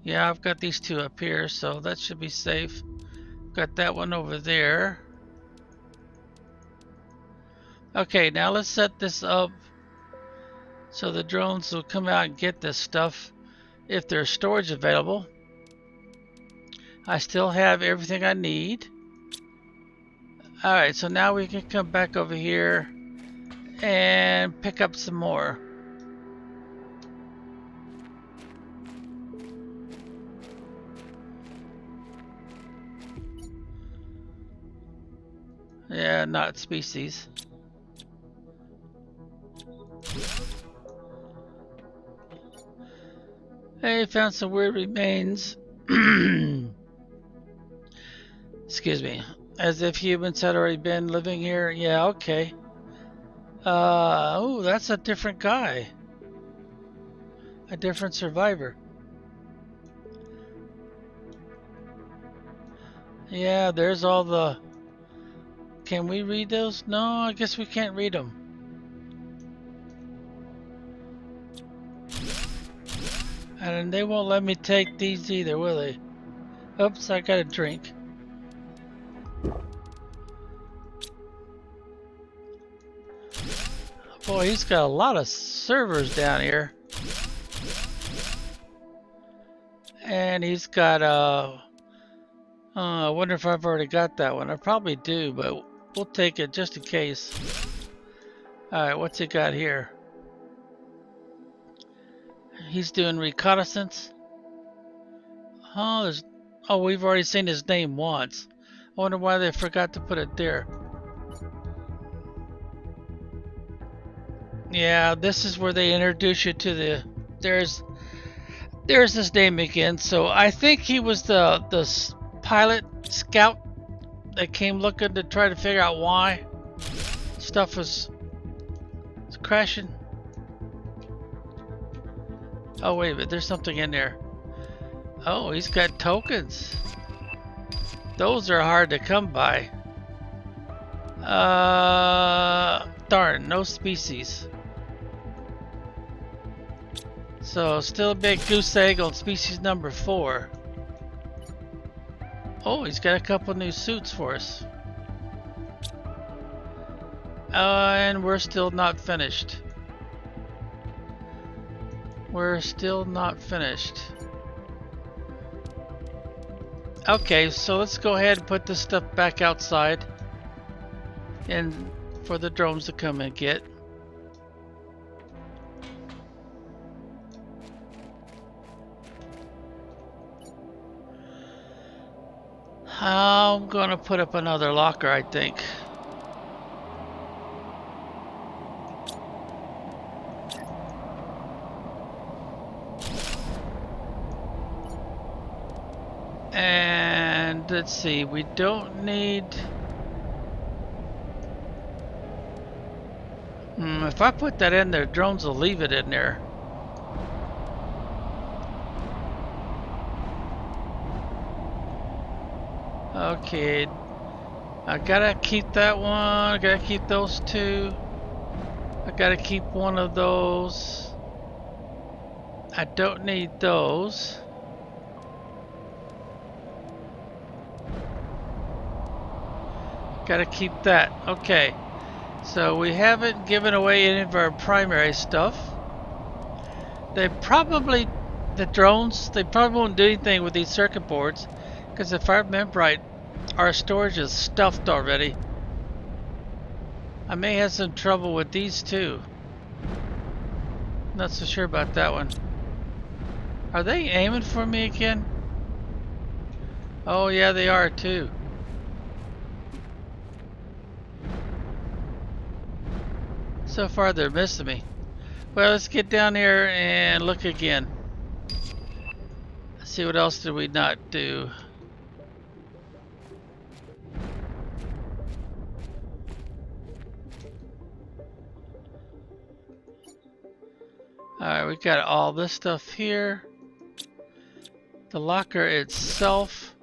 Yeah, I've got these two up here, so that should be safe. Got that one over there. Okay, now let's set this up so the drones will come out and get this stuff if there's storage available. I still have everything I need. Alright, so now we can come back over here and pick up some more. Yeah, not species. Hey, found some weird remains. Excuse me. As if humans had already been living here. Yeah, okay. Oh, that's a different guy. A different survivor. Yeah, there's all the... Can we read those? No, I guess we can't read them. And they won't let me take these either, will they? Oops, I got a drink. Boy, he's got a lot of servers down here. And he's got I wonder if I've already got that one. I probably do, but we'll take it just in case. Alright, what's he got here? He's doing reconnaissance. Oh, we've already seen his name once. I wonder why they forgot to put it there. Yeah, this is where they introduce you to the... There's his name again. So I think he was the pilot scout that came looking to try to figure out why stuff was crashing. Oh wait a minute, there's something in there. Oh, he's got tokens. Those are hard to come by. Darn, no species. So still a big goose egg on species number 4. Oh, he's got a couple new suits for us. And we're still not finished. We're still not finished. Okay, so let's go ahead and put this stuff back outside and for the drones to come and get. I'm gonna put up another locker, I think. And let's see, we don't need... if I put that in there, drones will leave it in there. Okay, I gotta keep that one, I gotta keep those two, I gotta keep one of those. I don't need those. Gotta keep that. Okay. So we haven't given away any of our primary stuff. The drones, they probably won't do anything with these circuit boards, because if I remember right, our storage is stuffed already. I may have some trouble with these too. Not so sure about that one. Are they aiming for me again? Oh yeah, they are too. So far they're missing me. Well, let's get down here and look again. See what else did we not do. Alright, we got all this stuff here. The locker itself.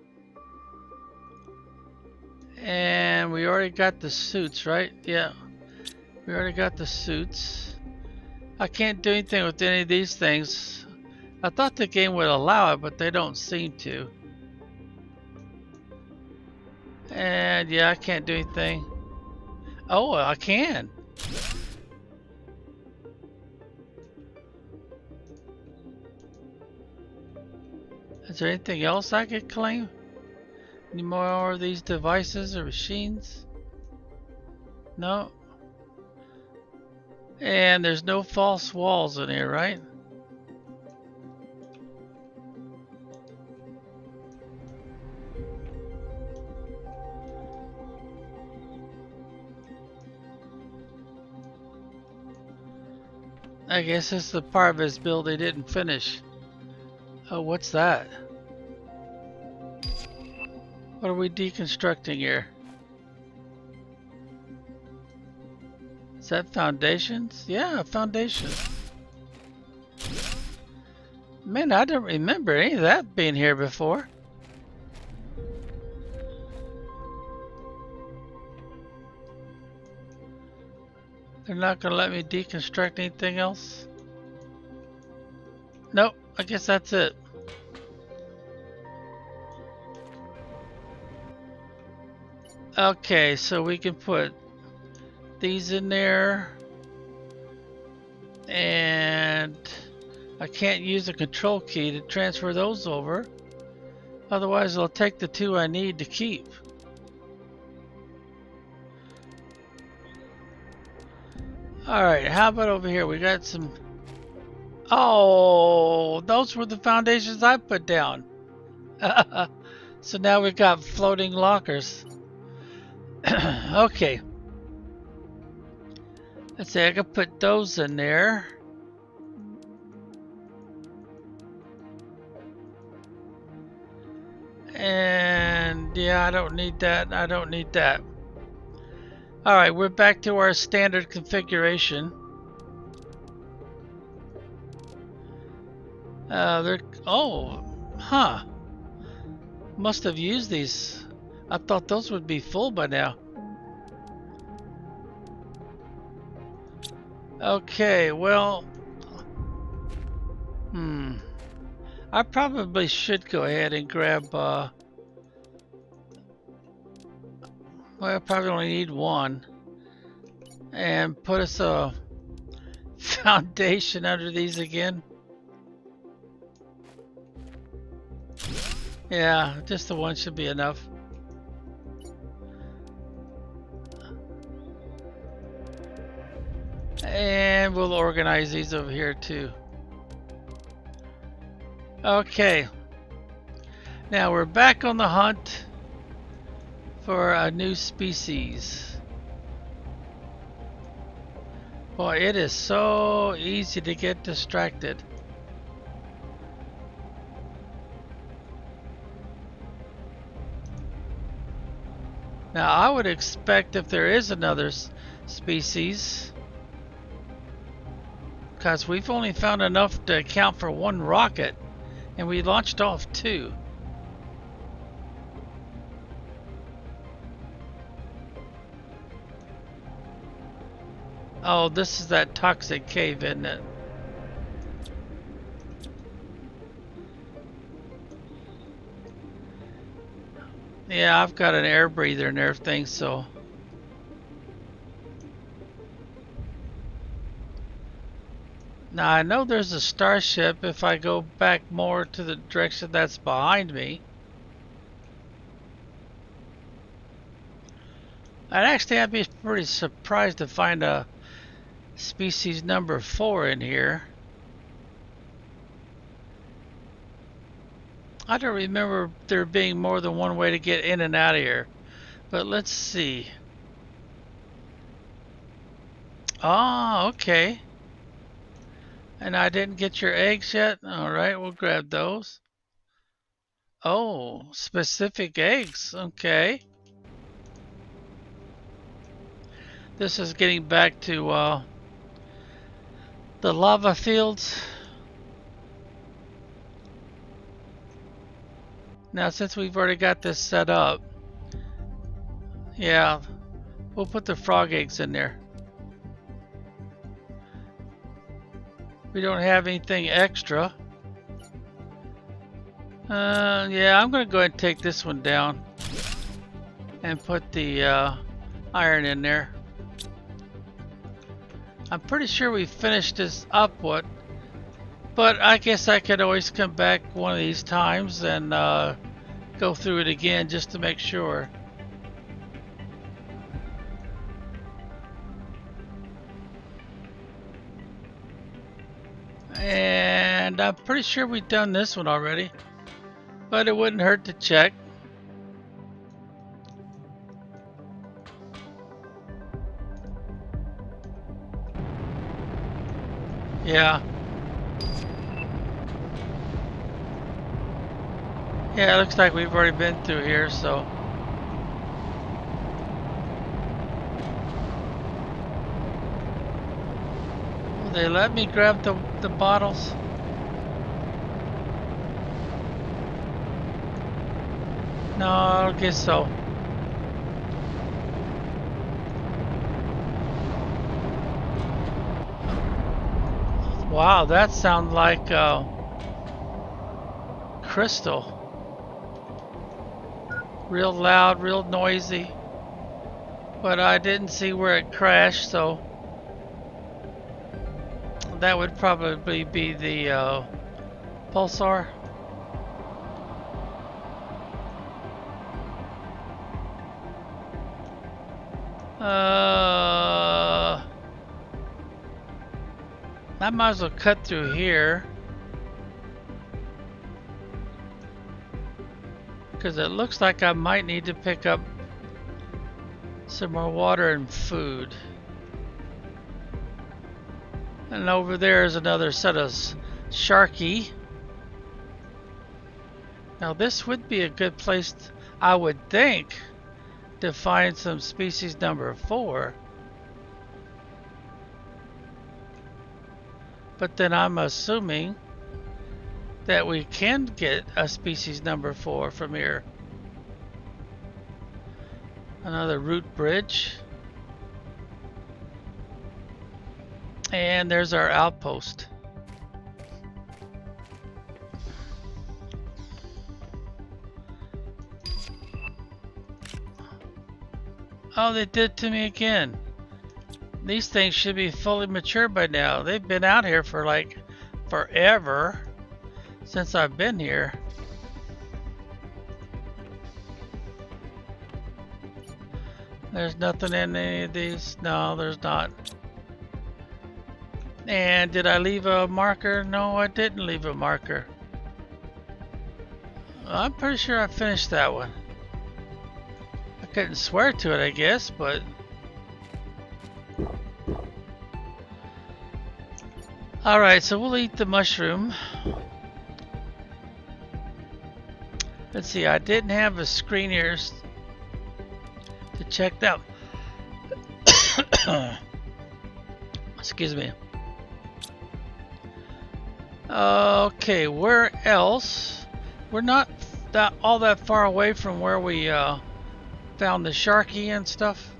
And we already got the suits, right? Yeah. We already got the suits. I can't do anything with any of these things. I thought the game would allow it, but they don't seem to. And yeah, I can't do anything. Oh, I can. Is there anything else I could claim? Any more of these devices or machines? No. And there's no false walls in here, right? I guess this is the part of his build they didn't finish. Oh, what's that? What are we deconstructing here? Is that foundations? Yeah, foundation. Man, I don't remember any of that being here before. They're not gonna let me deconstruct anything else? Nope, I guess that's it. Okay, so we can put these in there, and I can't use the control key to transfer those over, otherwise I'll take the two I need to keep. Alright, how about over here? We got some... Oh, those were the foundations I put down. So now we've got floating lockers. Okay. Let's see, I can put those in there. And yeah, I don't need that. I don't need that. Alright, we're back to our standard configuration. Must have used these. I thought those would be full by now. Okay, well, I probably should go ahead and grab, well, I probably only need one, and put us a foundation under these again. Yeah, just the one should be enough. And we'll organize these over here too. Okay. Now we're back on the hunt for a new species. Boy, it is so easy to get distracted. Now I would expect if there is another species, because we've only found enough to account for one rocket, and we launched off two. Oh, this is that toxic cave, isn't it? Yeah, I've got an air breather and everything, so. Now I know there's a starship if I go back more to the direction that's behind me. I'd be pretty surprised to find a species number 4 in here. I don't remember there being more than one way to get in and out of here. But let's see. Oh, okay. And I didn't get your eggs yet? Alright, we'll grab those. Oh, specific eggs. Okay. This is getting back to the lava fields. Now, since we've already got this set up, yeah, we'll put the frog eggs in there. We don't have anything extra. Yeah, I'm gonna go ahead and take this one down and put the iron in there. I'm pretty sure we finished this up, but I guess I could always come back one of these times and go through it again just to make sure. And I'm pretty sure we've done this one already, but it wouldn't hurt to check. Yeah. Yeah, it looks like we've already been through here, so. Will they let me grab the bottles? No, I don't guess so. Wow, that sounds like crystal. Real loud, real noisy. But I didn't see where it crashed, so that would probably be the pulsar. I might as well cut through here, because it looks like I might need to pick up some more water and food. And over there is another set of sharky. Now this would be a good place, I would think, to find some species number 4. But then I'm assuming that we can get a species number 4 from here. Another root bridge. And there's our outpost. Oh, they did to me again. These things should be fully mature by now. They've been out here for like forever since I've been here. There's nothing in any of these. No, there's not. And did I leave a marker? No, I didn't leave a marker. I'm pretty sure I finished that one. I couldn't swear to it, I guess, but alright, so we'll eat the mushroom. Let's see, I didn't have a screen here to check that. Excuse me. Okay, where else? We're not all that far away from where we found the sharky and stuff.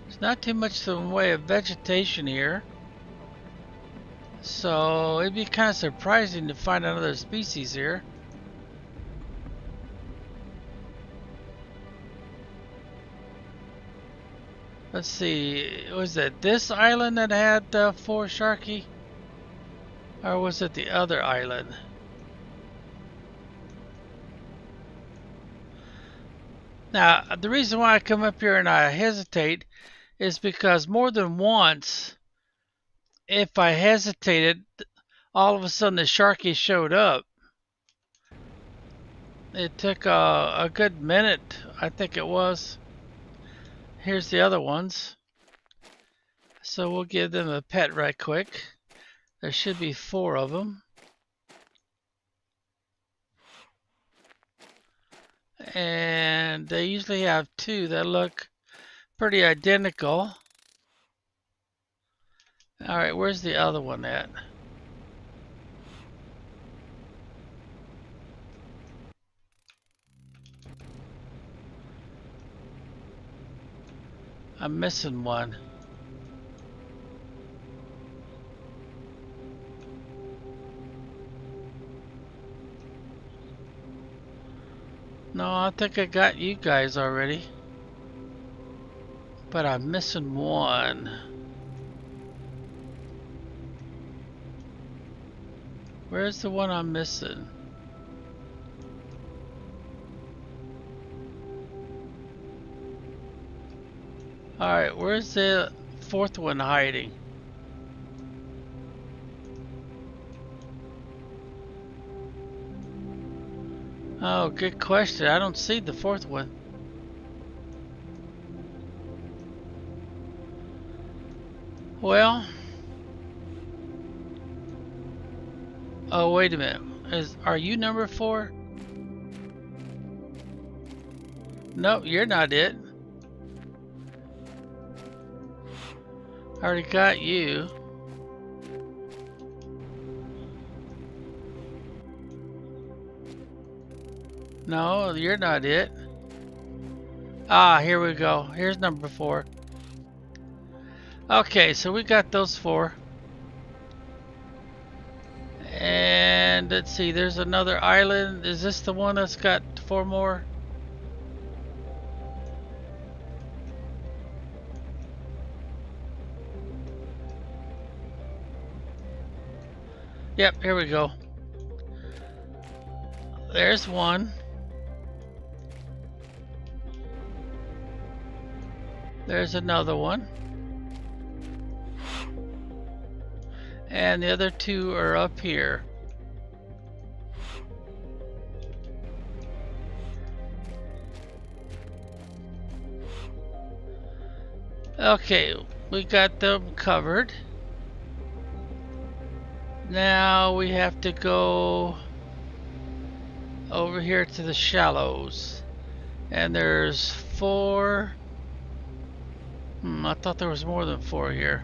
There's not too much in the way of vegetation here, so it'd be kind of surprising to find another species here. Let's see, was it this island that had 4 Sharky? Or was it the other island? Now, the reason why I come up here and I hesitate is because more than once, if I hesitated, all of a sudden the Sharky showed up. It took a good minute, I think it was. Here's the other ones. So we'll give them a pet right quick. There should be 4 of them. And they usually have 2 that look pretty identical. Alright, where's the other one at? I'm missing one. No, I think I got you guys already. But I'm missing one. Where's the one I'm missing? Alright, where's the 4th one hiding? Oh, good question. I don't see the 4th one. Well, oh wait a minute. Are you number 4? No, you're not it. I already got you. No, you're not it. Ah, here we go. Here's number 4. Okay, so we got those 4. And let's see, there's another island. Is this the one that's got 4 more? Yep, here we go. There's one. There's another one. And the other 2 are up here. Okay, we got them covered. Now we have to go over here to the shallows. And there's 4. I thought there was more than 4 here.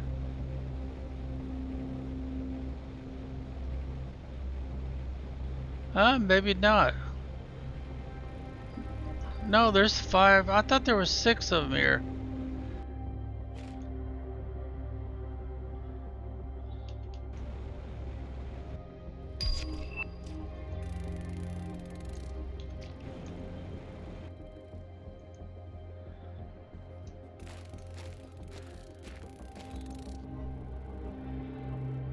Maybe not. No, there's 5. I thought there was 6 of them here.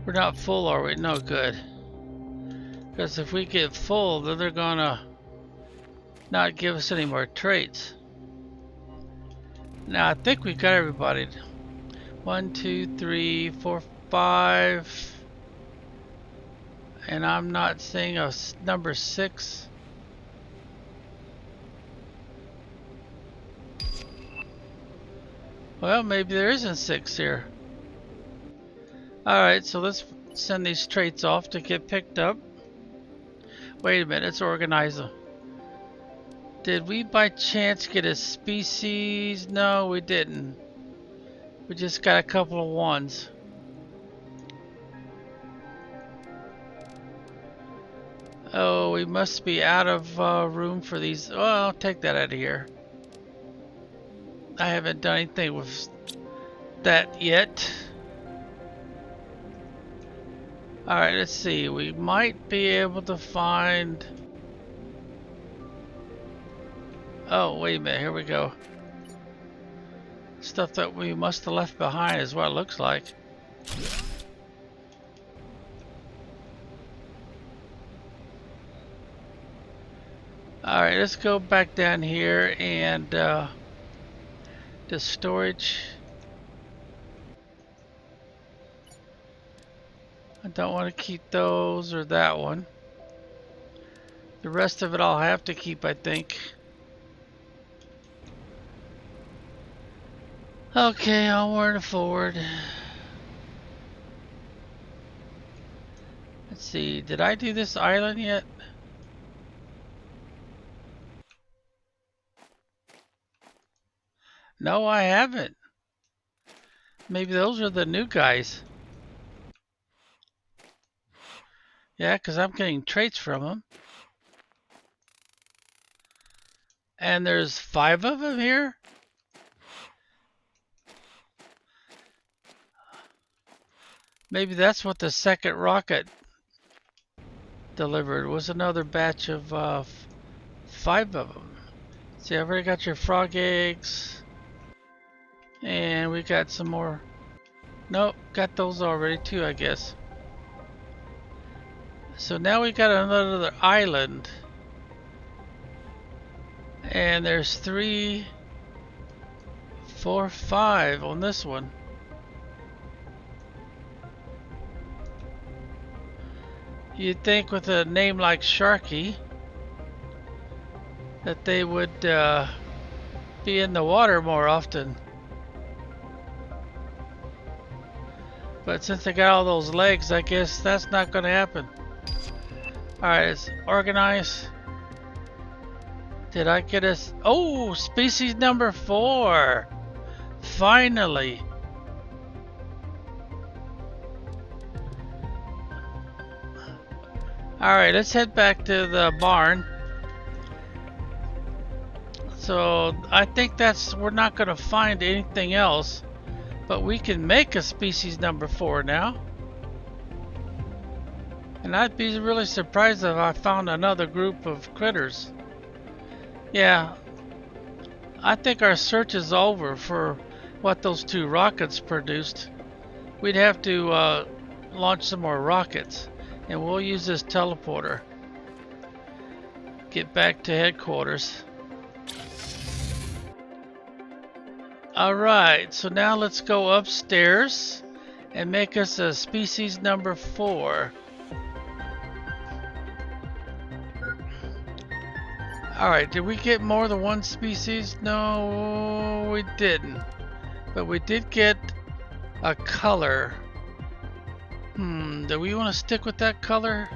We're not full, are we? No, good. Because if we get full, then they're gonna not give us any more traits. Now I think we've got everybody. 1, 2, 3, 4, 5. And I'm not seeing a number 6. Well, maybe there isn't 6 here. Alright, so let's send these traits off to get picked up. Wait a minute, let's organize them. Did we by chance get a species? No, we didn't. We just got a couple of ones. Oh, we must be out of room for these. Oh, I'll take that out of here. I haven't done anything with that yet. Alright, let's see. We might be able to find... Oh, wait a minute. Here we go. Stuff that we must have left behind is what it looks like. Alright, let's go back down here and the storage. I don't want to keep those or that one. The rest of it I'll have to keep, I think. Okay, onward and forward. Let's see, did I do this island yet? No, I haven't. Maybe those are the new guys. Yeah, because I'm getting traits from them. And there's 5 of them here? Maybe that's what the second rocket delivered, was another batch of 5 of them. See, I've already got your frog eggs. And we got some more. Nope, got those already too, I guess. So now we got another island. And there's 3, 4, 5 on this one. You'd think with a name like Sharky that they would be in the water more often. But since they got all those legs, I guess that's not going to happen. Alright, let's organize. Did I get us? Oh, species number 4. Finally. Alright, let's head back to the barn. So I think we're not going to find anything else, but we can make a species number 4 now. And I'd be really surprised if I found another group of critters. Yeah, I think our search is over for what those 2 rockets produced. We'd have to launch some more rockets, and we'll use this teleporter. Get back to headquarters. Alright, so now let's go upstairs and make us a species number 4. Alright, did we get more than one species? No, we didn't. But we did get a color. Do we want to stick with that color?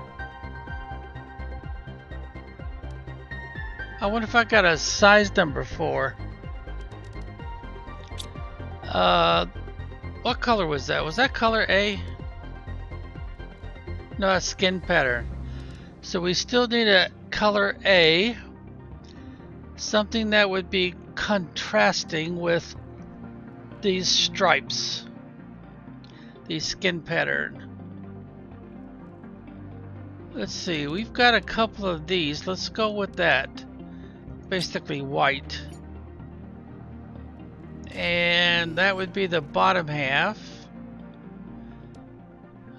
I wonder if I got a size number 4. What color was that? Was that color A? No, that's skin pattern. So we still need a color A. Something that would be contrasting with these stripes, these skin pattern. Let's see, we've got a couple of these. Let's go with that. Basically white. And that would be the bottom half.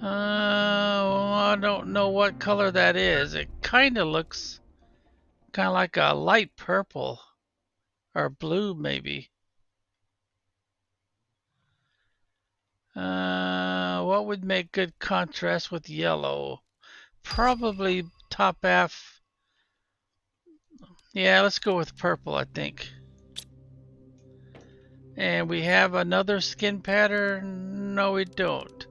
I don't know what color that is. It kind of looks kind of like a light purple or blue maybe. What would make good contrast with yellow? Probably top half. Yeah, let's go with purple, I think. And we have another skin pattern. No, we don't.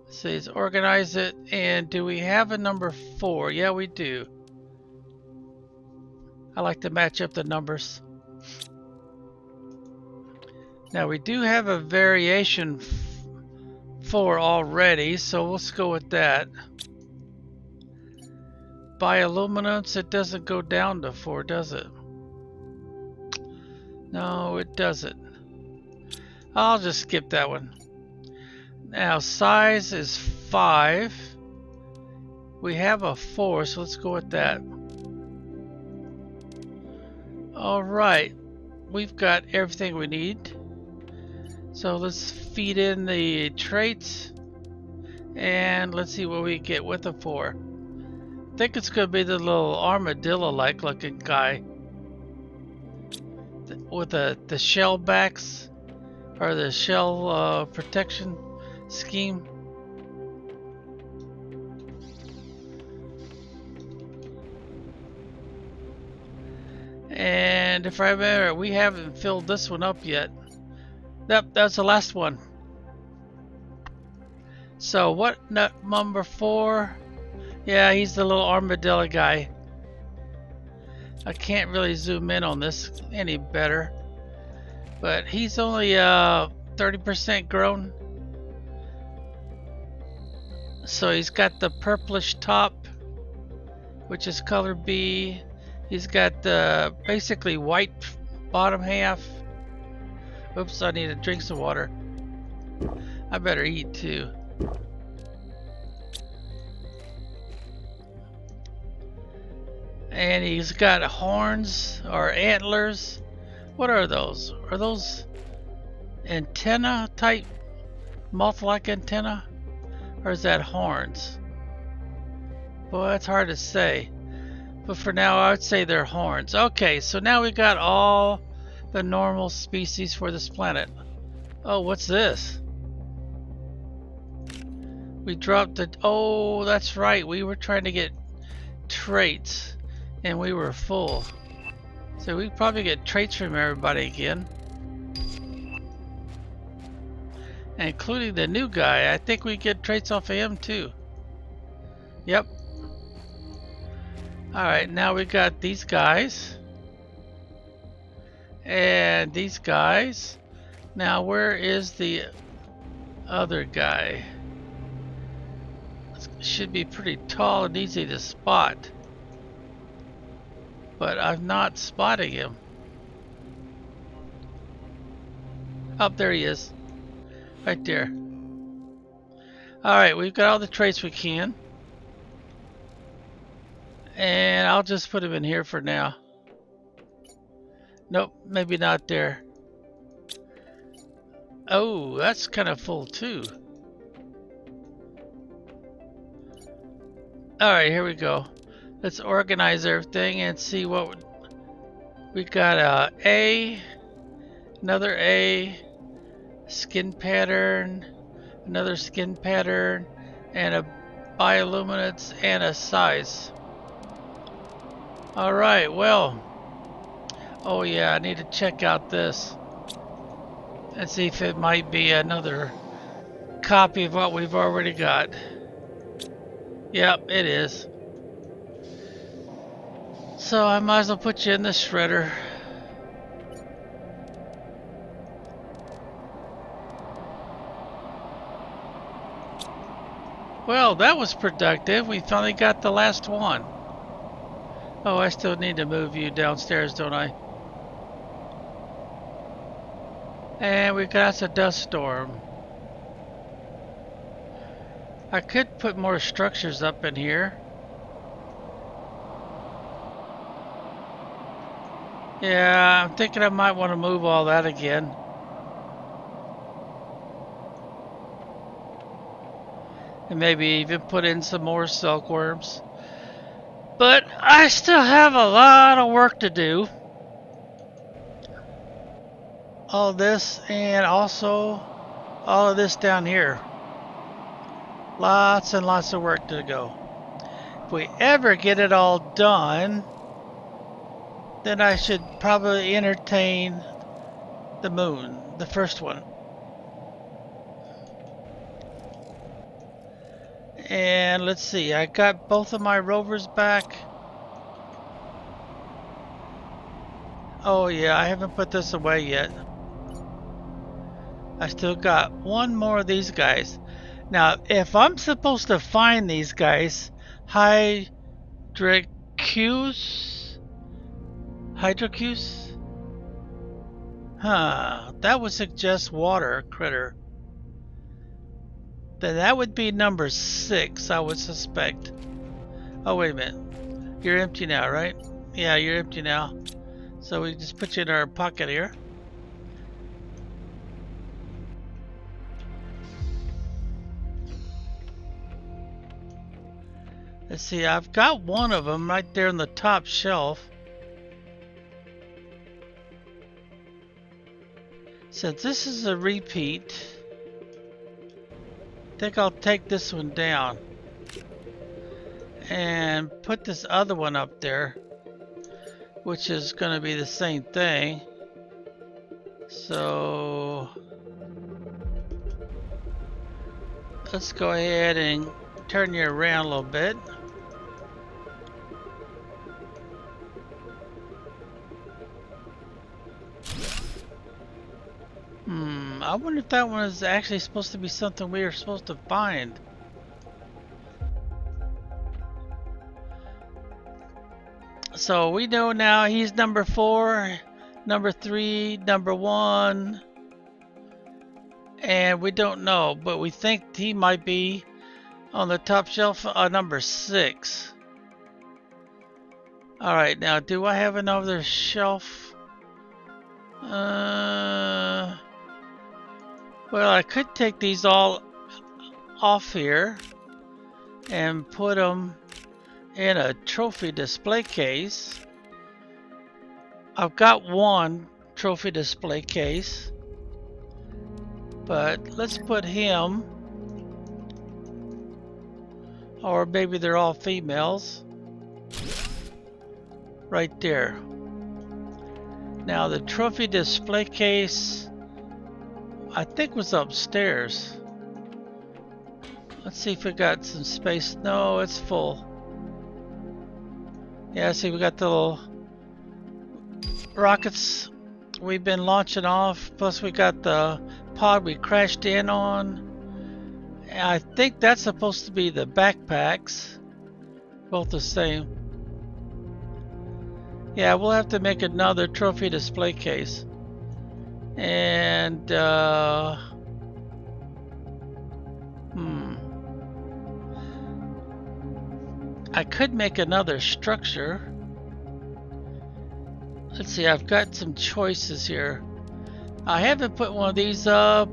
It says organize it. And do we have a number 4? Yeah, we do. I like to match up the numbers. Now we do have a variation 4 already, so let's go with that. Bioluminescence, it doesn't go down to 4, does it? No, it doesn't. I'll just skip that one. Now size is 5. We have a 4, so let's go with that. Alright. we've got everything we need. So let's feed in the traits and let's see what we get with them for. I think it's going to be the little armadillo-like looking guy with the shell backs or the shell protection scheme. And if I remember, we haven't filled this one up yet. Yep, that's the last one. So what nut number 4? Yeah, he's the little armadillo guy. I can't really zoom in on this any better, but he's only 30% grown. So he's got the purplish top, which is color B. He's got the basically white bottom half. Oops, I need to drink some water. I better eat too. And he's got horns or antlers. What are those? Are those antenna type, moth-like antenna? Or is that horns? Boy, that's hard to say. But for now, I would say they're horns. Okay, so now we got all the normal species for this planet. Oh, what's this? We dropped it. Oh, that's right. We were trying to get traits and we were full. So we probably get traits from everybody again. Including the new guy. I think we get traits off of him too. Yep. Alright, now we got these guys. And these guys. Now where is the other guy? Should be pretty tall and easy to spot. But I'm not spotting him. Oh, there he is. Right there. Alright, we've got all the traits we can. And I'll just put him in here for now. Nope, maybe not there. Oh, that's kind of full too. Alright, here we go. Let's organize everything and see what we got. A, another A, skin pattern, another skin pattern, and a bioluminescence and a size. Alright, well, oh yeah, I need to check out this and see if it might be another copy of what we've already got. Yep, it is. So I might as well put you in the shredder. Well, that was productive. We finally got the last one. Oh, I still need to move you downstairs, don't I? And we got a dust storm. I could put more structures up in here. Yeah, I'm thinking I might want to move all that again. And maybe even put in some more silkworms. But I still have a lot of work to do. All this and also all of this down here. Lots and lots of work to go. If we ever get it all done, then I should probably entertain the moon, the first one. And let's see, I got both of my rovers back. Oh yeah, I haven't put this away yet. I still got one more of these guys. Now, if I'm supposed to find these guys, Hydrocus? Huh, that would suggest water critter. Then that would be number 6, I would suspect. Oh, wait a minute. You're empty now, right? Yeah, you're empty now. So we just put you in our pocket here. Let's see, I've got one of them right there on the top shelf. Since this is a repeat, I think I'll take this one down and put this other one up there, which is going to be the same thing. So let's go ahead and turn you around a little bit. I wonder if that one is actually supposed to be something we are supposed to find. So we know now he's number 4, number 3, number 1, and we don't know, but we think he might be on the top shelf, number 6. Alright, now do I have another shelf? Well, I could take these all off here and put them in a trophy display case. I've got one trophy display case, but let's put him, or maybe they're all females, right there. Now the trophy display case I think was upstairs. Let's see if we got some space. No, it's full. Yeah, see, we got the little rockets we've been launching off, plus we got the pod we crashed in on. And I think that's supposed to be the backpacks, both the same. Yeah, we'll have to make another trophy display case. And I could make another structure. Let's see, I've got some choices here. I haven't put one of these up,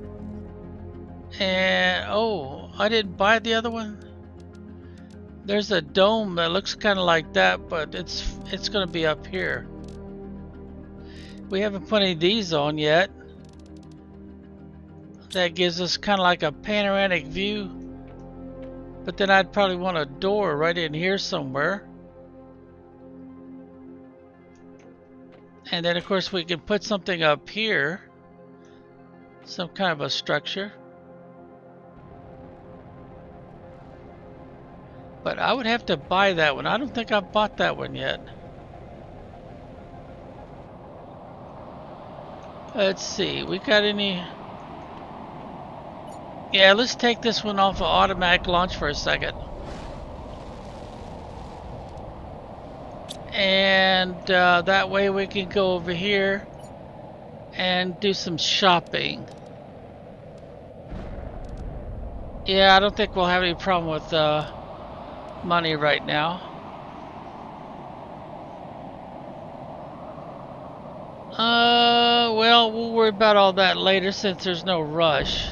and oh, I didn't buy the other one. There's a dome that looks kind of like that, but it's going to be up here. We haven't put any of these on yet. That gives us kind of like a panoramic view, but then I'd probably want a door right in here somewhere. And then of course we can put something up here, some kind of a structure. But I would have to buy that one. I don't think I've bought that one yet. Let's see, we got any... Yeah, let's take this one off of automatic launch for a second. And that way we can go over here and do some shopping. Yeah, I don't think we'll have any problem with money right now. Well, we'll worry about all that later since there's no rush.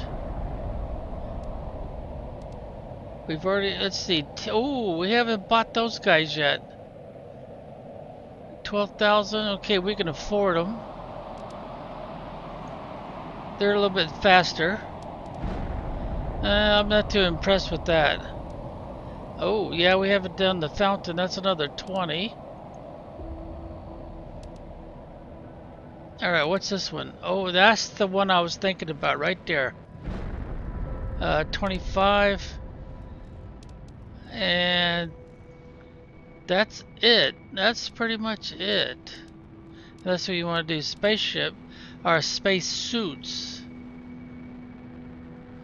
We've already, let's see, oh, we haven't bought those guys yet. 12,000, okay, we can afford them. They're a little bit faster. I'm not too impressed with that. Oh, yeah, we haven't done the fountain, that's another 20. Alright, what's this one? Oh, that's the one I was thinking about right there. 25. And that's it. That's pretty much it. Unless we want to do spaceship or space suits.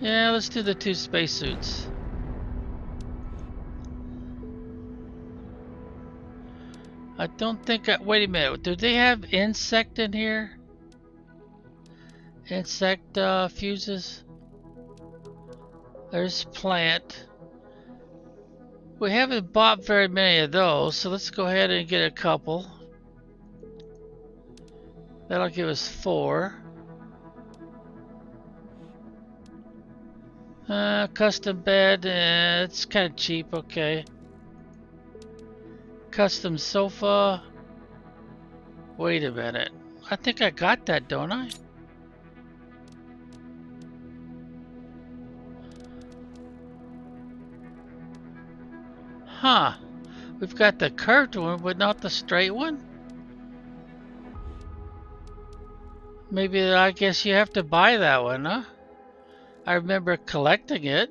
Yeah, let's do the 2 space suits. I don't think wait a minute, do they have insect in here? Insect fuses? There's plant. We haven't bought very many of those, so let's go ahead and get a couple. That'll give us 4. Custom bed, it's kind of cheap, okay. Custom sofa. Wait a minute. I think I got that, don't I? Huh. We've got the curved one, but not the straight one? Maybe I guess you have to buy that one, huh? I remember collecting it.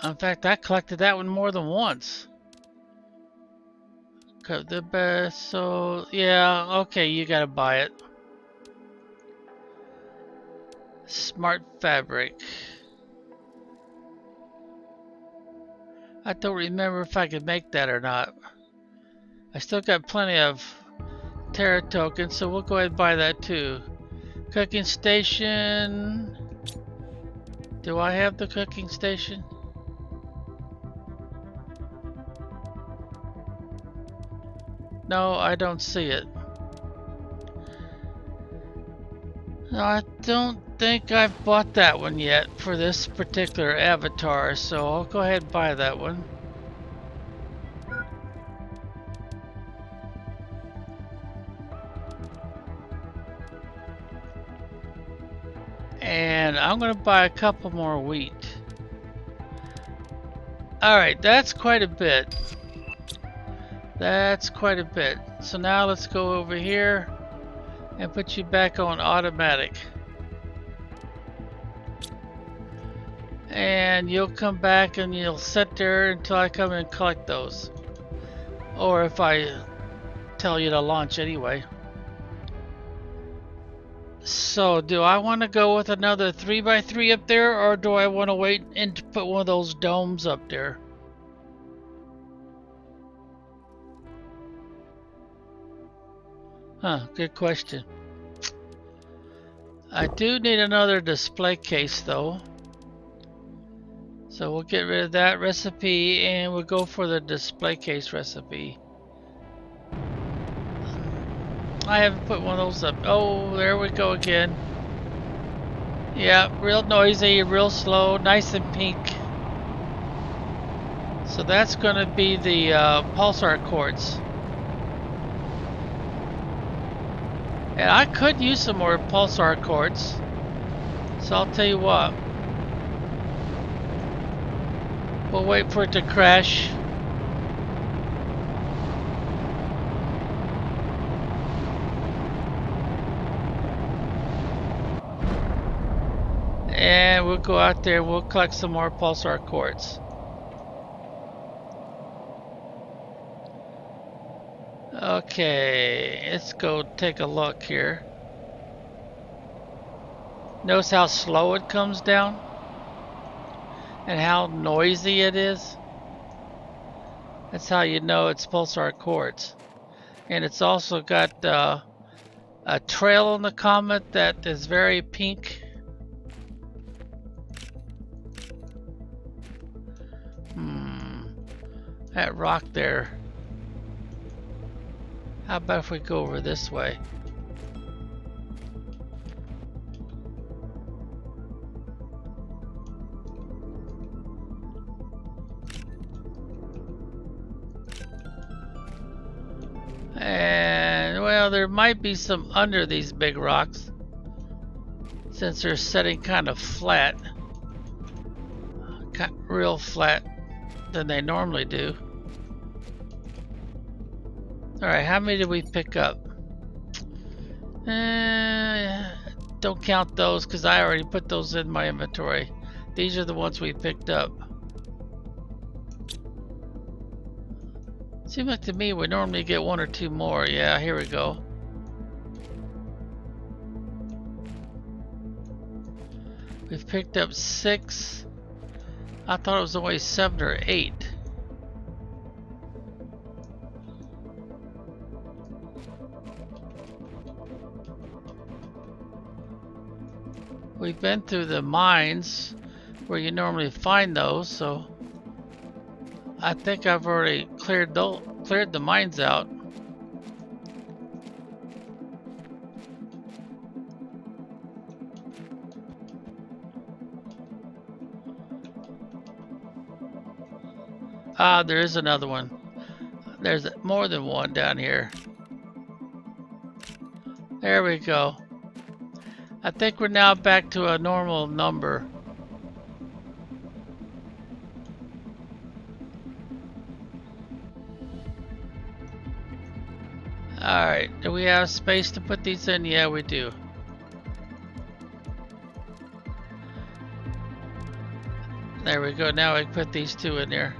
In fact, I collected that one more than once. Cut the best, so yeah, okay, you gotta buy it. Smart fabric. I don't remember if I could make that or not. I still got plenty of Terra tokens, so we'll go ahead and buy that too. Cooking station. Do I have the cooking station? No, I don't see it. No, I don't think I've bought that one yet for this particular avatar, so I'll go ahead and buy that one. And I'm going to buy a couple more wheat. Alright, that's quite a bit. That's quite a bit. So now let's go over here and put you back on automatic. And you'll come back and you'll sit there until I come and collect those. Or if I tell you to launch anyway. So do I want to go with another 3x3 up there, or do I want to wait and put one of those domes up there? Huh, good question. I do need another display case though. So we'll get rid of that recipe and we'll go for the display case recipe. I haven't put one of those up. Oh, there we go again. Yeah, real noisy, real slow, nice and pink. So that's going to be the pulsar quartz. And I could use some more pulsar quartz. So I'll tell you what. We'll wait for it to crash. And we'll go out there and we'll collect some more pulsar quartz. Okay, let's go take a look here. Notice how slow it comes down? And how noisy it is? That's how you know it's pulsar quartz. And it's also got a trail on the comet that is very pink. That rock there. How about if we go over this way? And well, there might be some under these big rocks since they're setting kind of flat, real flat than they normally do. Alright, how many did we pick up? Don't count those because I already put those in my inventory. These are the ones we picked up. Seems like to me we normally get 1 or 2 more. Yeah, here we go. We've picked up 6. I thought it was only 7 or 8. We've been through the mines where you normally find those, so I think I've already cleared the mines out. Ah, there is another one. There's more than one down here. There we go. I think we're now back to a normal number. Alright, do we have space to put these in? Yeah, we do. There we go, now we can put these two in there.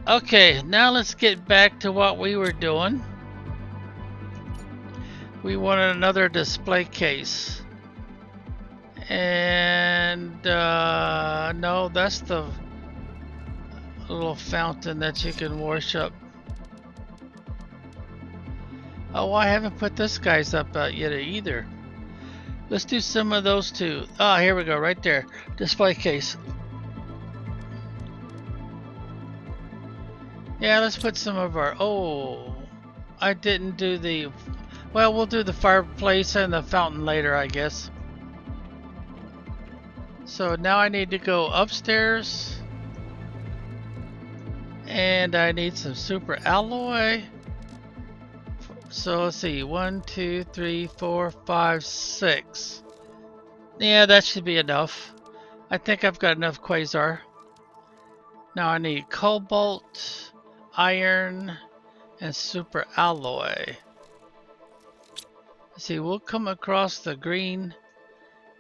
Okay, now let's get back to what we were doing. We wanted another display case. And no, that's the little fountain that you can worship. Oh, I haven't put this guy's up yet either. Let's do some of those two. Ah, here we go, right there. Display case. Yeah, let's put some of our... Oh, I didn't do the... Well, we'll do the fireplace and the fountain later, I guess. So now I need to go upstairs. And I need some super alloy. So let's see, 1, 2, 3, 4, 5, 6. Yeah, that should be enough. I think I've got enough quasar. Now I need cobalt, iron, and super alloy. Let's see, we'll come across the green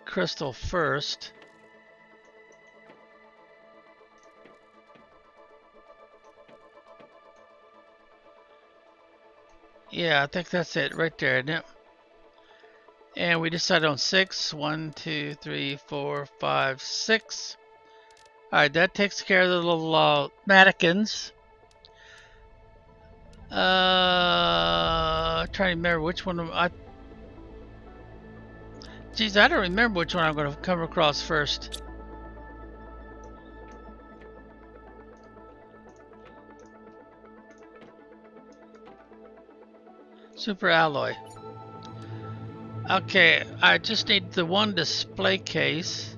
crystal first. Yeah, I think that's it right there, isn't it? And we decided on 6. 1, 2, 3, 4, 5, 6. Alright, that takes care of the little mannequins. Trying to remember which one Geez, I don't remember which one I'm going to come across first. Super alloy. Okay, I just need the one display case.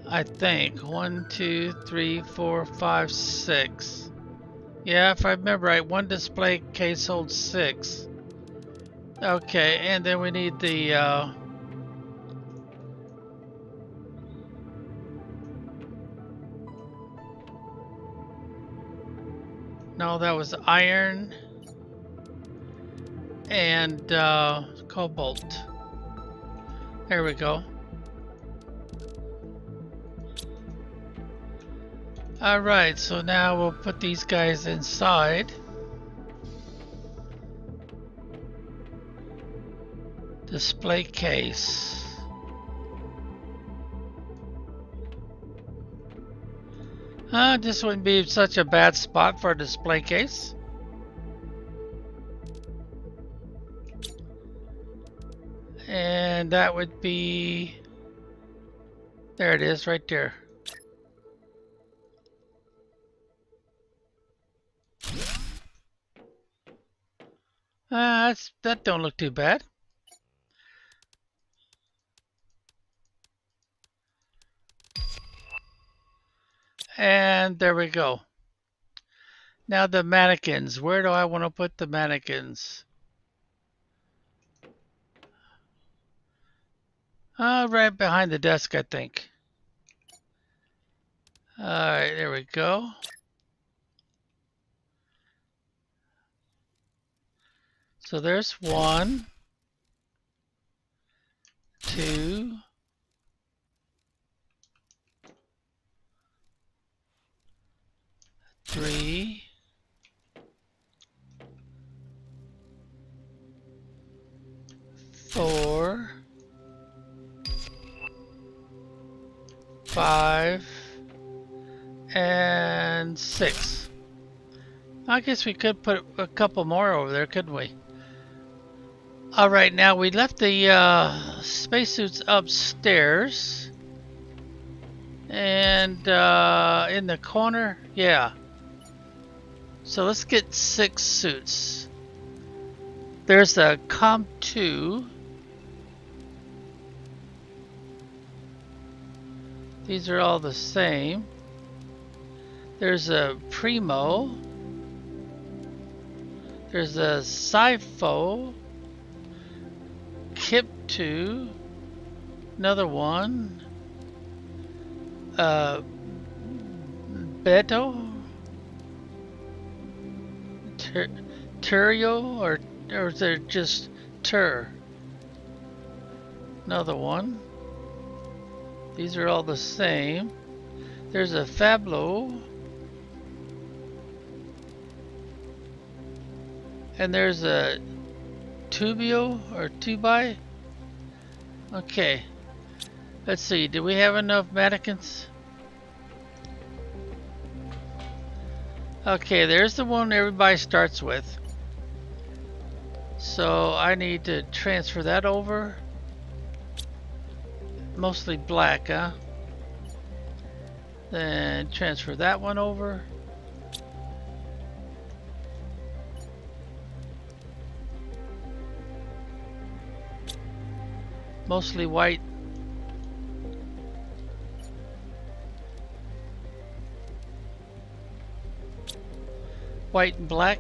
I think 1, 2, 3, 4, 5, 6. Yeah, if I remember right, one display case holds 6. Okay, and then we need the no, that was iron and cobalt. There we go. Alright, so now we'll put these guys inside. Display case. This wouldn't be such a bad spot for a display case. And that would be... There it is, right there. That don't look too bad. And there we go. Now the mannequins. Where do I want to put the mannequins? Right behind the desk, I think. Alright, there we go. So there's 1, 2, 3, 4, 5, and 6. I guess we could put a couple more over there, couldn't we? Alright, now we left the spacesuits upstairs. And in the corner, yeah. So let's get 6 suits. There's the COM2. These are all the same. There's a Primo. There's a Sifo. Kip2. Another one. Beto. Turio, or is there just Tur? Another one. These are all the same. There's a Fablo. And there's a Tubio or Tubi. Okay. Let's see, do we have enough mannequins? Okay, there's the one everybody starts with. So I need to transfer that over. Mostly black, huh? Then transfer that one over. Mostly white. White and black.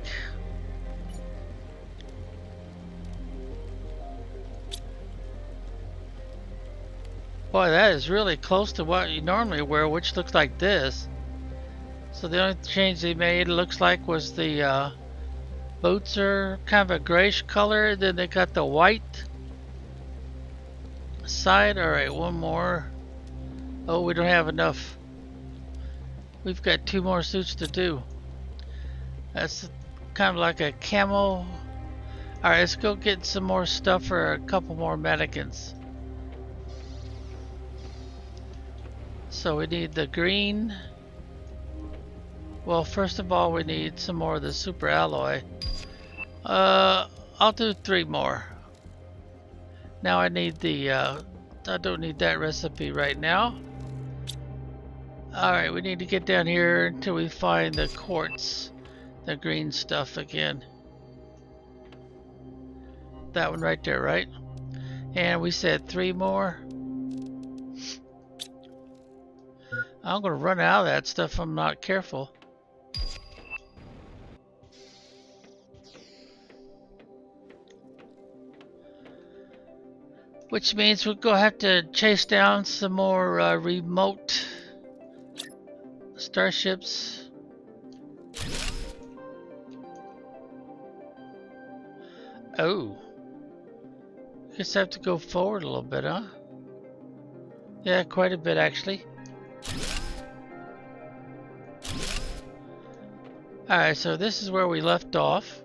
Boy, that is really close to what you normally wear, which looks like this. So the only change they made, it looks like, was the boots are kind of a grayish color. Then they got the white side. Alright, one more. Oh, we don't have enough. We've got 2 more suits to do. That's kind of like a camo. Alright, let's go get some more stuff for a couple more mannequins. So we need the green. Well, first of all, we need some more of the super alloy. I'll do 3 more. Now I need the, I don't need that recipe right now. Alright, we need to get down here until we find the quartz, the green stuff again. That one right there, right? And we said 3 more. I'm gonna run out of that stuff if I'm not careful. Which means we're gonna have to chase down some more remote starships. Oh. Guess I have to go forward a little bit, huh? Yeah, quite a bit actually. Alright, so this is where we left off.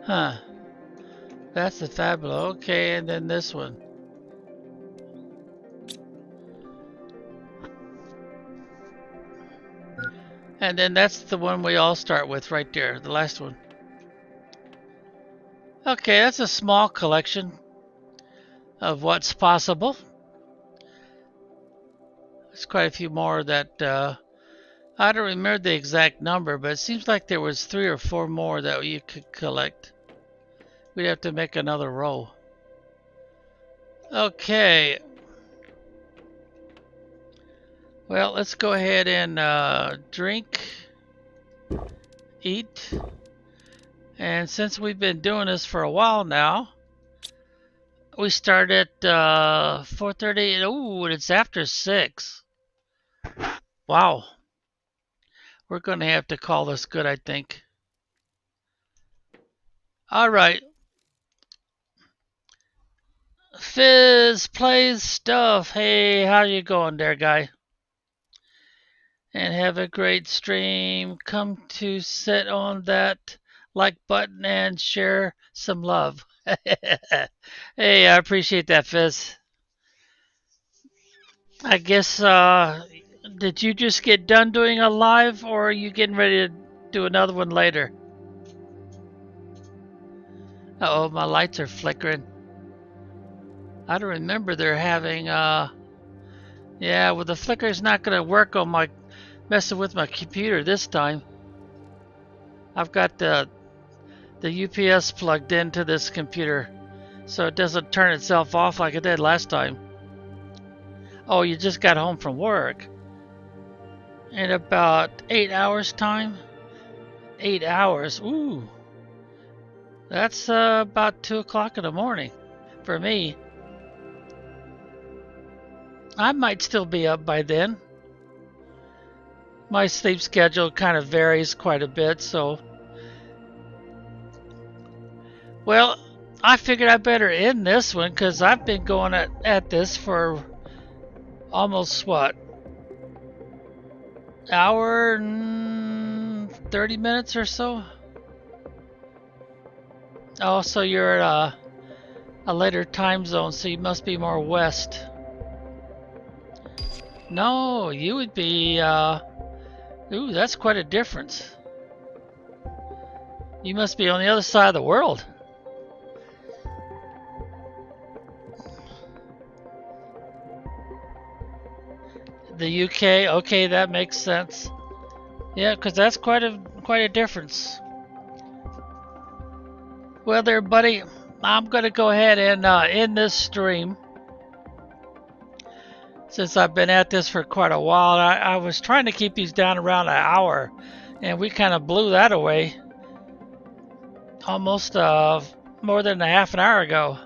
Huh. That's the Fablo. Okay, and then this one. And then that's the one we all start with right there, the last one. Okay, that's a small collection of what's possible. There's quite a few more that I don't remember the exact number, but it seems like there was 3 or 4 more that you could collect. We'd have to make another row. Okay. Well, let's go ahead and drink, eat, and since we've been doing this for a while now, we start at 4:30. Oh, it's after 6. Wow. We're going to have to call this good, I think. All right. Fizz plays stuff. Hey, how you going there, guy? And have a great stream. Come to sit on that like button and share some love. Hey, I appreciate that, Fizz. I guess, did you just get done doing a live, or are you getting ready to do another one later? Uh-oh, my lights are flickering. I don't remember they're having, yeah, well, the flicker's not going to work on my, messing with my computer this time. I've got the UPS plugged into this computer, so it doesn't turn itself off like it did last time. Oh, you just got home from work. In about 8 hours time? 8 hours, ooh. That's about 2 o'clock in the morning for me. I might still be up by then. My sleep schedule kind of varies quite a bit, so. Well, I figured I better end this one because I've been going at this for almost what? Hour and 30 minutes or so? Oh, so you're at a later time zone, so you must be more west. No, you would be, ooh, that's quite a difference. You must be on the other side of the world. The UK, okay, that makes sense. Yeah, because that's quite a difference. Well there, buddy, I'm gonna go ahead and end this stream. Since I've been at this for quite a while, I was trying to keep these down around an hour, and we kind of blew that away almost more than a half an hour ago.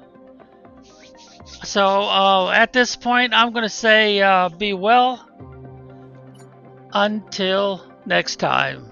So at this point, I'm going to say be well until next time.